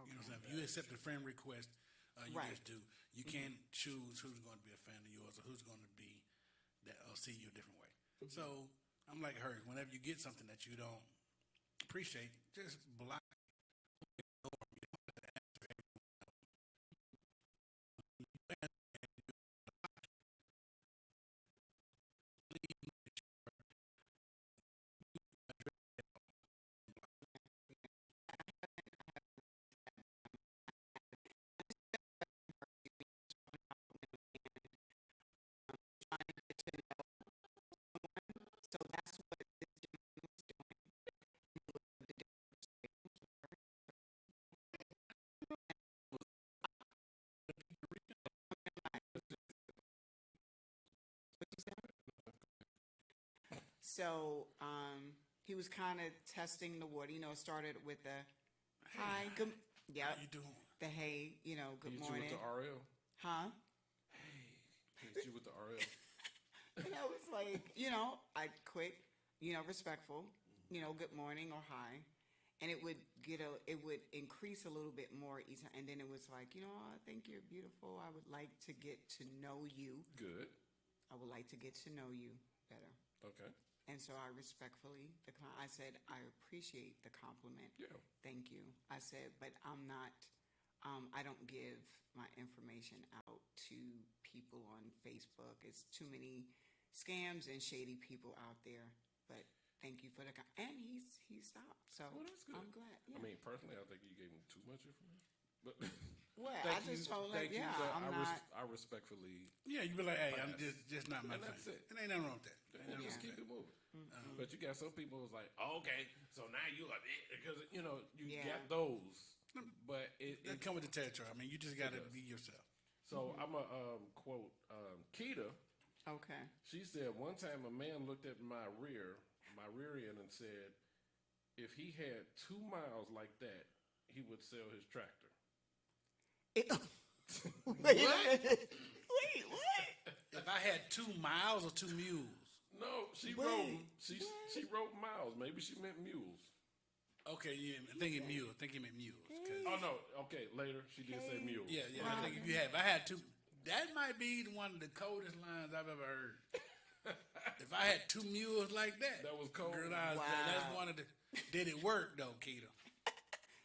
You know what I'm saying? If you accept a friend request, you Right. just do. You can't choose who's going to be a fan of yours or who's going to be that or see you a different way. So I'm like her. Whenever you get something that you don't appreciate, just block. So he was kind of testing the water. You know, it started with the hi, good, yeah, How you doing? the hey, you know, good Hit you morning, with the RL. huh? Hit you with the RL. And I was like, you know, I quick, you know, respectful, you know, good morning or hi. And it would increase a little bit more each time. And then it was like, you know, I think you're beautiful. I would like to get to know you. Good. I would like to get to know you better. Okay. And so I respectfully declined. I said, I appreciate the compliment. Yeah. Thank you. I said, but I'm not, I don't give my information out to people on Facebook. It's too many scams and shady people out there. But thank you for the, and he stopped. So Well, that's good. I'm glad. Yeah. I mean, personally, I think you gave me too much information. But What? thank I just you, told her, thank you, yeah, but I'm not. I respectfully, Yeah, you be like, hey, I'm Pass. just not my And thing. that's it. And ain't nothing wrong with that. and Ain't just nothing keep wrong it moving. But you got some people who's like, oh, okay, so now you are it because you know you Yeah. got those, but with that. That come with the territory. I mean, you just got to does. be yourself. So I'm a quote Keita. Okay. She said one time a man looked at my rear end, and said, if he had 2 miles like that, he would sell his tractor. Wait a minute. Wait, what? If I had 2 miles or 2 mules, No, she Wait, wrote she wrote miles. Maybe she meant mules. okay, yeah, I think it mule. I think it meant mules. 'Cause- Oh no, okay. Later she did say mules. yeah, I think if I had 2, that might be one of the coldest lines I've ever heard. If I had 2 mules like that, That was cold. Girl, Wow. that's one of the. Did it work though, Keita?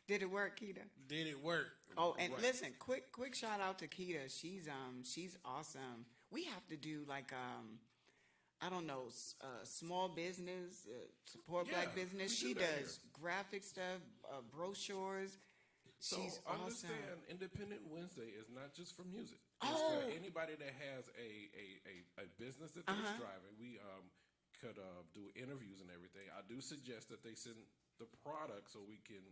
Did it work, Keita? Did it work? Oh, and Right. listen, quick shout out to Keita. She's awesome. We have to do like I don't know, small business, support Yeah, black business. we She do that does graphic stuff, brochures. So She's awesome. understand, Independent Wednesday is not just for music. It's Oh. for anybody that has a business that they're striving. We could do interviews and everything. I do suggest that they send the product so we can.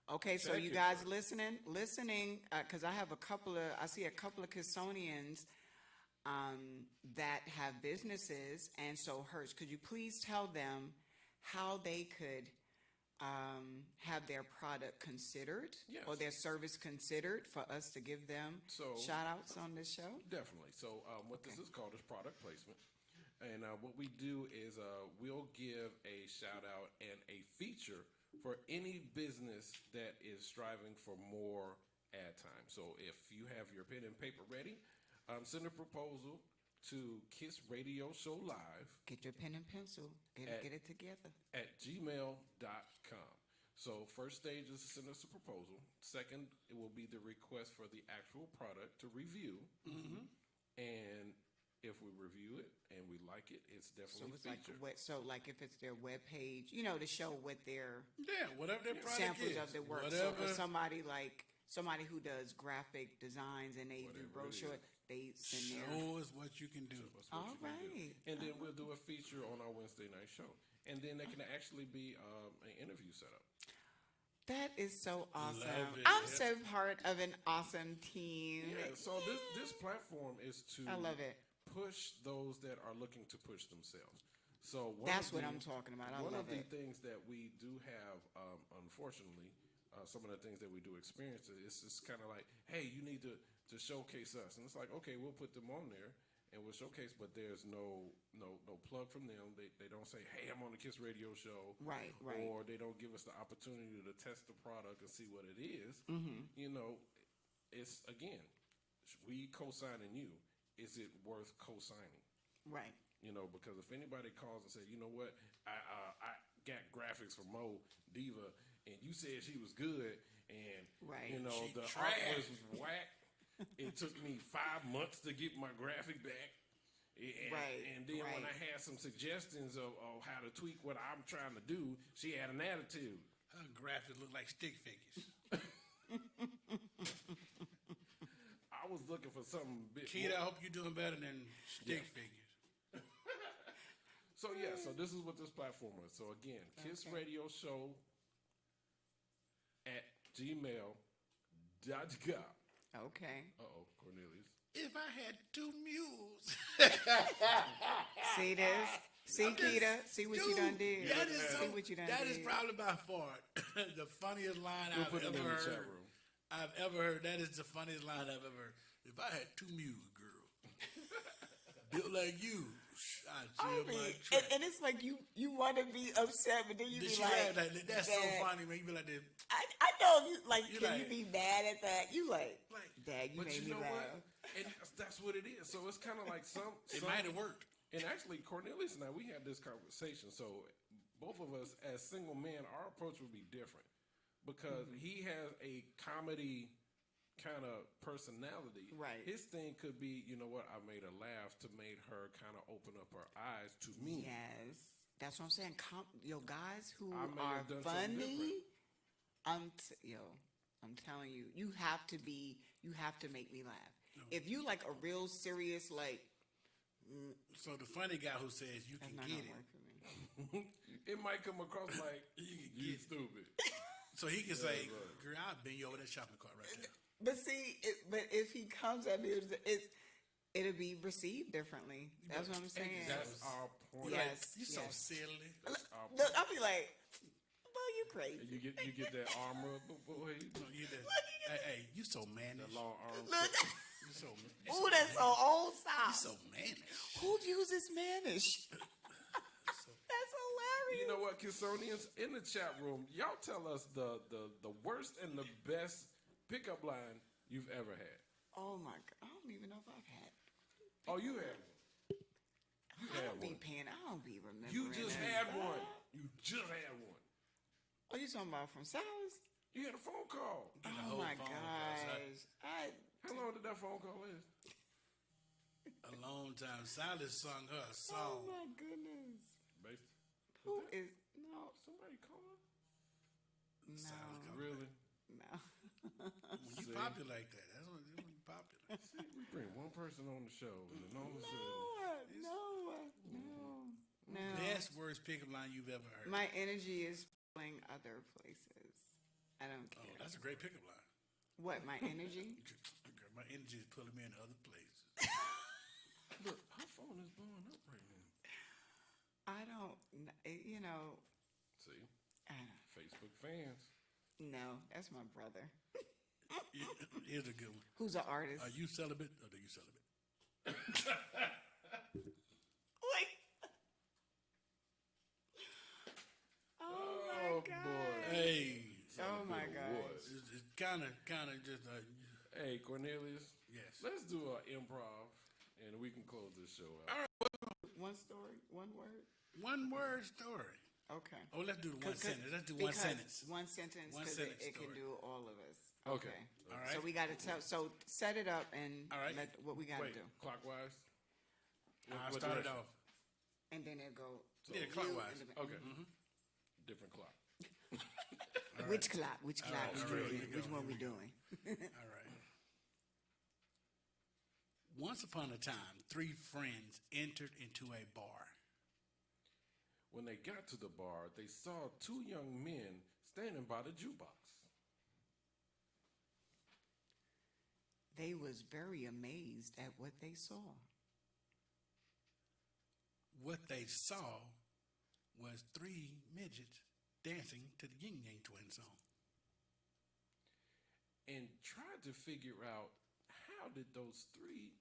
Okay, so Check you it guys first. listening, because I see a couple of Kissonians that have businesses, and so hers. Could you please tell them how they could have their product considered Yes. or their service considered for us to give them So- shout outs on this show? Definitely. So what this is called is product placement. And what we do is we'll give a shout out and a feature for any business that is striving for more ad time. So if you have your pen and paper ready, send a proposal to Kiss Radio Show Live Get your pen and pencil. Get it together. at gmail.com. So first stage is to send us a proposal. Second, it will be the request for the actual product to review. And if we review it and we like it, it's So definitely it's like featured. like if it's their web page, you know, to show what their Yeah, whatever their product samples is. of their work. Whatever. So for somebody who does graphic designs and they do Whatever it brochure, is. they send their. Show us what you can do. That's what All you can do. right. And then we'll do a feature on our Wednesday night show. And then there can actually be an interview set up. That is so awesome. Love it. I'm so part of an awesome team. Yeah, so this platform is to I love it. push those that are looking to push themselves. So That's what I'm talking about. I one love of the it. things that we do have, unfortunately, some of the things that we do experience is just kind of like, hey, you need to showcase us, and it's like, okay, we'll put them on there and we'll showcase, but there's no plug from them. They don't say, hey, I'm on the Kiss Radio show, Right. or they don't give us the opportunity to test the product and see what it is. Mm-hmm. You know, it's again, we co-signing you. Is it worth co-signing? Right. You know, because if anybody calls and says, you know what, I got graphics from Mo Diva, and you said she was good, and Right. you know She the trash. art was whack. It took me 5 months to get my graphic back. And, Right, and then when right. I had some suggestions of how to tweak what I'm trying to do, she had an attitude. Her graphics look like stick figures. I was looking for something bit Kid, I more. hope you're doing better than stick figures. So yeah, so this is what this platform is. So again, Kiss Okay. Radio Show at gmail.com. Okay. Cornelius. If I had 2 mules. See this? See, Keita, see what you done did. That is See what you done that did. is probably by far the funniest line We'll I've put it ever in the chat heard. room. I've ever heard. That is the funniest line I've ever heard. If I had two mules, girl, built like you, I'd I chill mean, my and, track. and it's like you want to be upset, but then you Did be she like, laugh like that? That's so Dad, funny, man. You be like, this. I know you like. You Can like- you be mad at that? You like, Like, Dad, you But made you me know laugh. what? And that's what it is. So it's kind of like it might have worked. And actually, Cornelius and I, we had this conversation. So both of us, as single men, our approach would be different because he has a comedy kind of personality. Right. His thing could be, you know what? I made her laugh to make her kind of open up her eyes to me. Yes, that's what I'm saying. Yo, guys who I may are have done something funny, I'm telling you, you have to make me laugh. If you like a real serious, like, So the funny guy who says you that's can not get gonna it, work for me. It might come across like You can you get it. stupid. so he can say, right. "Girl, I'll bend you over that shopping cart right there." But see, but if he comes at me, it'll be received differently. That's what I'm saying. That's our point. Yes. You so yes. silly. That's our Look, point. I'll be like, well, you crazy. And you get that armor, boy, No, you did. Hey, you so mannish. that long arm. Look, You so. ooh, that's so old You style. so mannish. Who uses Manish? That's hilarious. You know what, Kisonians, in the chat room, y'all tell us the worst and the best pickup line you've ever had. Oh my god, I don't even know if I've had. Oh, you had one. You I had don't be one. paying. I don't be remembering. You just that had stuff. one. You just had one. Oh, you talking about from Silas? You had a phone call. Get a Oh whole my phone call, son. gosh! How long did that phone call last? A long time. Silas sung her a Oh song. my goodness! Based. Who is no Somebody calling? Silas no called. Really? no? When you See? popular like that, that's when you popular. See, we bring one person on the show, and then all of a sudden, No. Best worst pickup line you've ever heard. My energy is pulling other places. I don't Oh, care. that's a great pickup line. What, my energy? Girl, my energy is pulling me into other places. look, her phone is blowing up right now. I don't, you know, See, uh, Facebook fans. no, that's my brother. Here's a good one. Who's an artist? Are you celibate or do you celibate? Wait. Oh my Oh, God. boy. Hey, Oh my God. it's kind of just Hey, Cornelius, yes. let's do an improv, and we can close this show out. One story, one word. One word story. Okay. Oh, let's do the one sentence. Let's do one Because sentence. One sentence, One because sentence it can story. do all of us. Okay. All right. So we got to tell. So set it up and All right. let what we got to Wait, do, clockwise? I'll What start it direction? off. and then it'll go. Yeah, you clockwise. and the- Okay. Different clock. Which clock? Which clock? right, we all right, doing? here we Which go, one here we we go. doing? All right. Once upon a time, three friends entered into a bar. When they got to the bar, they saw two young men standing by the jukebox. They was very amazed at what they saw. What they saw was three midgets dancing to the Yin Yang Twin song. And tried to figure out how did those three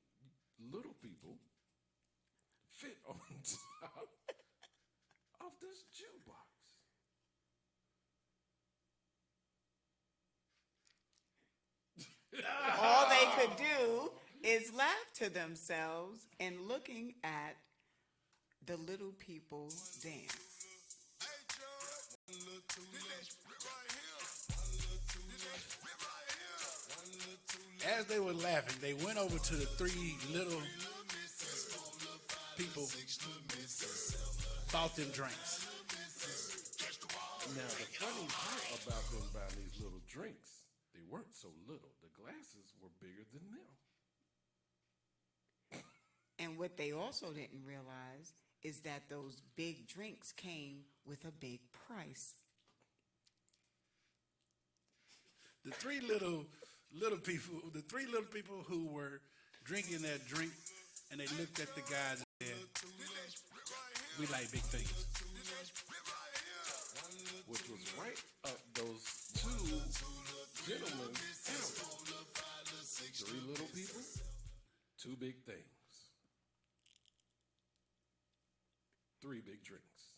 little people fit on top of this jukebox. All they could do is laugh to themselves and looking at the little people dance. As they were laughing, they went over to the three little people, bought them drinks. Now, the funny part about them buying these little drinks, they weren't so little. The glasses were bigger than them. And what they also didn't realize is that those big drinks came with a big price. The three little people who were drinking that drink, and they looked at the guys and We like big things. Which was right up those two gentlemen. Three little people, two big things. Three big drinks.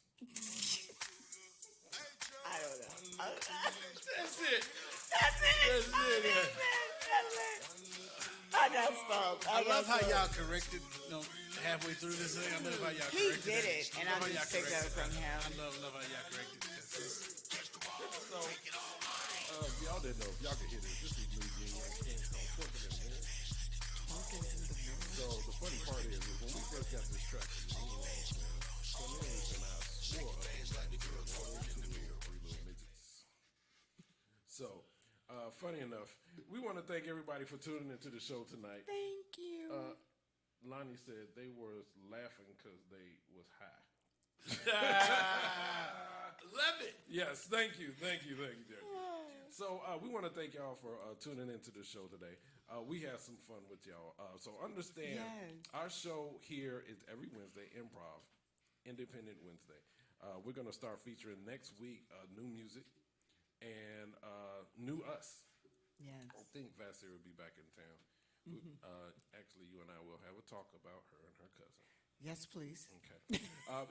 I don't know. That's it. That's it. Yeah. I got stumped. I love how y'all corrected, halfway through this thing. I love how y'all He corrected did it. it, and I love how just y'all picked up corrected from him. I love how y'all corrected it. So, if y'all didn't know, if y'all could hear this is New Year's King called Twerking in the Mirror. So, the funny part is when we first got this track from the Cornelius and I swore up and down we were one or two little three little midgets. So, funny enough, we want to thank everybody for tuning into the show tonight. Thank you. Lonnie said they were laughing because they was high. Love it. Yes, thank you, Jerry. So we want to thank y'all for tuning into the show today. We had some fun with y'all. So understand, Yes. our show here is every Wednesday, Improv, Independent Wednesday. We're going to start featuring next week new music and new us. Yes. I think Vassar will be back in town. Actually, you and I will have a talk about her and her cousin. Yes, please. Okay.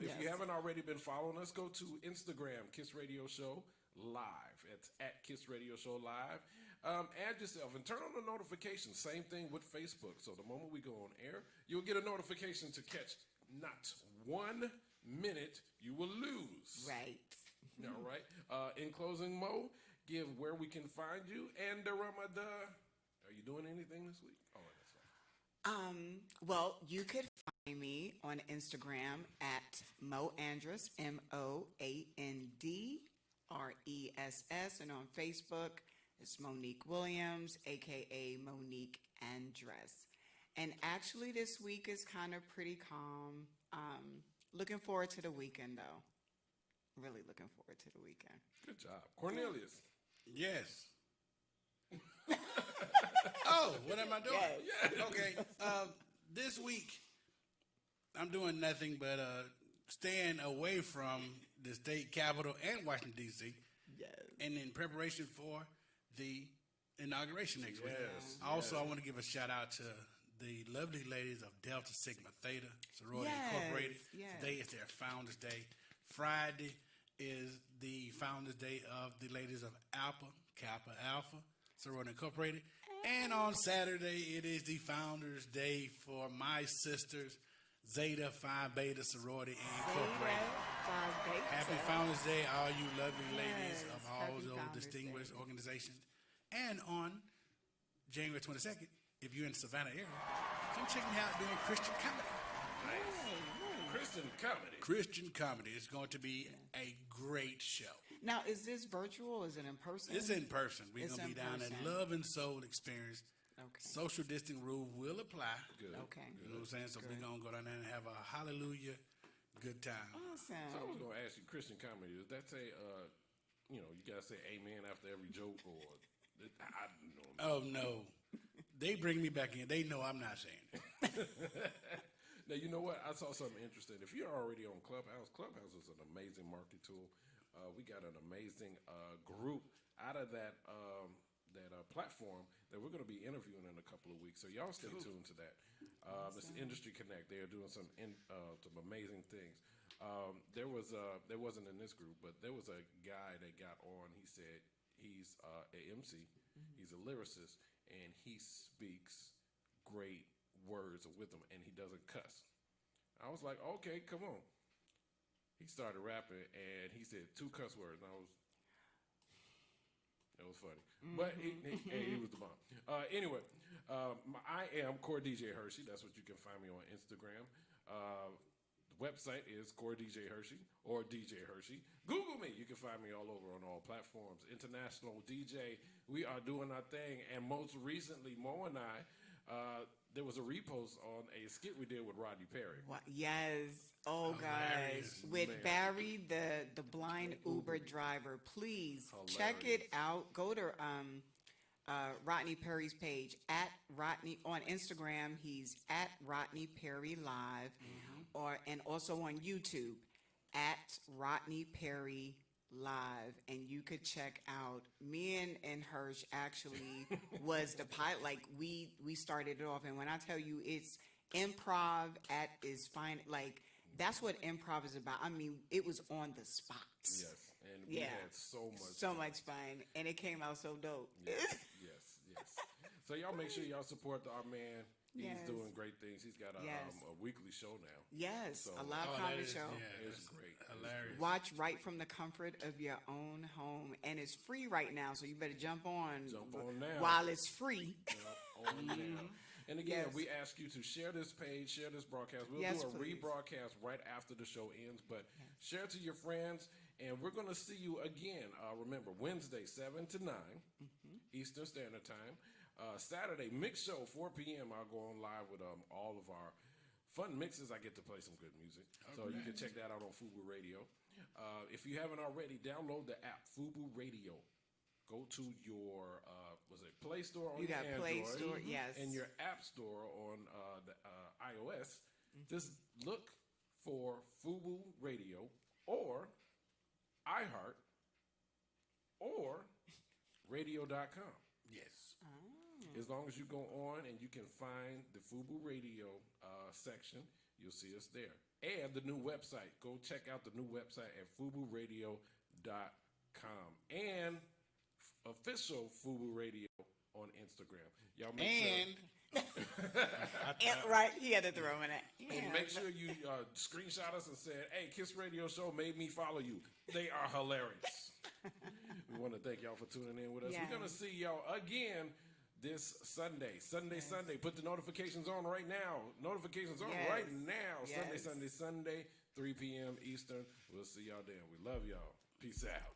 If you Yes. haven't already been following us, go to Instagram, Kiss Radio Show Live. It's at Kiss Radio Show Live. Add yourself and turn on the notifications. Same thing with Facebook. So the moment we go on air, you'll get a notification to catch not 1 minute you will lose. Right. All right. In closing, Mo, give where we can find you and the Ramadan. Are you doing anything this week? Oh, that's fine. Well, you could find me on Instagram at Mo Andress, MoAndRESS, and on Facebook, it's Monique Williams, aka Monique Andress. And actually, this week is kind of pretty calm. Looking forward to the weekend, though. Really looking forward to the weekend. Good job. Cornelius. Yes. Oh, what am I doing? Yes. Okay. This week, I'm doing nothing but staying away from the state capitol and Washington, D.C. Yes. And in preparation for the inauguration next week. Yes, Also, I want to give a shout out to the lovely ladies of Delta Sigma Theta Sorority Yes, Incorporated. yes. Today is their Founders Day. Friday is the Founders Day of the ladies of Alpha, Kappa Alpha Sorority Incorporated. And on Saturday, it is the Founders Day for my sisters, Zeta Phi Beta Sorority Incorporated. Happy Founders Day, all you lovely ladies Yes, of all happy those Founders distinguished Day. organizations. And on January 22nd, if you're in the Savannah area, come check me out doing Christian comedy. Christian comedy. Christian comedy is going to be a great show. Now, is this virtual or is it in person? It's in person. We're It's going to be in down at person. Love and Soul Experience. Okay. Social distancing rule will apply. Good. Okay. You know what I'm saying? So we're going to go down there and have a hallelujah good time. So I was Awesome. going to ask you, Christian comedy, does that say, you got to say amen after every joke or, I don't know. Oh, no. They bring me back in. They know I'm not saying it. Now, you know what? I saw something interesting. If you're already on Clubhouse, Clubhouse is an amazing marketing tool. We got an amazing group out of that platform that we're going to be interviewing in a couple of weeks. So y'all stay tuned to that. It's Industry Connect. They are doing some amazing things. There wasn't in this group, but there was a guy that got on. He said he's a MC. He's a lyricist, and he speaks great words with him, and he doesn't cuss. I was like, okay, come on. He started rapping, and he said 2 cuss words, and it was funny. But he was the bomb. Anyway, I am Core DJ Hershey. That's what you can find me on Instagram. The website is Core DJ Hershey or DJ Hershey. Google me. You can find me all over on all platforms. International DJ. We are doing our thing, and most recently, Mo and I, there was a repost on a skit we did with Rodney Perry. Yes. Oh, Hilarious, guys. With man. Barry, the blind Uber driver. Please check it Hilarious. out. Go to Rodney Perry's page at Rodney on Instagram. He's at Rodney Perry Live, and also on YouTube at Rodney Perry Live, and you could check out me and Hirsch actually was the pilot. Like we started it off, and when I tell you it's improv at its fine, like that's what improv is about. I mean, it was on the spot. Yes, and we had so much fun, and it came out so dope. Yes. So y'all make sure y'all support our man. He's Yes. doing great things. He's got a weekly show now. Yes, So- a live comedy show. Yeah, It's it's great. hilarious. Watch right from the comfort of your own home, and it's free right now. So you better jump on. Jump on now. while it's free. On now. And again, Yes. we ask you to share this page, share this broadcast. We'll Yes, do a please. rebroadcast right after the show ends, but share it to your friends, and we're going to see you again. Remember, Wednesday, 7 to 9 Eastern Standard Time. Saturday, mix show, 4 p.m. I'll go on live with all of our fun mixes. I get to play some good music. So you can check that out on FUBU Radio. If you haven't already, download the app, FUBU Radio. Go to your, Play Store on You your got Android. Play Store, yes. And your App Store on the iOS. Just look for FUBU Radio or iHeart or radio.com. Yes. As long as you go on and you can find the FUBU Radio section, you'll see us there. And the new website. Go check out the new website at FUBURadio.com. And official FUBU Radio on Instagram. Y'all make sure. Right, he had to throw in it. And make sure you screenshot us and say, hey, Kiss Radio Show made me follow you. They are hilarious. We want to thank y'all for tuning in with us. Yes. We're going to see y'all again this Sunday. Sunday. Put the notifications on right now. Notifications on Yes. right now. Yes. Sunday, 3 p.m. Eastern. We'll see y'all then. We love y'all. Peace out.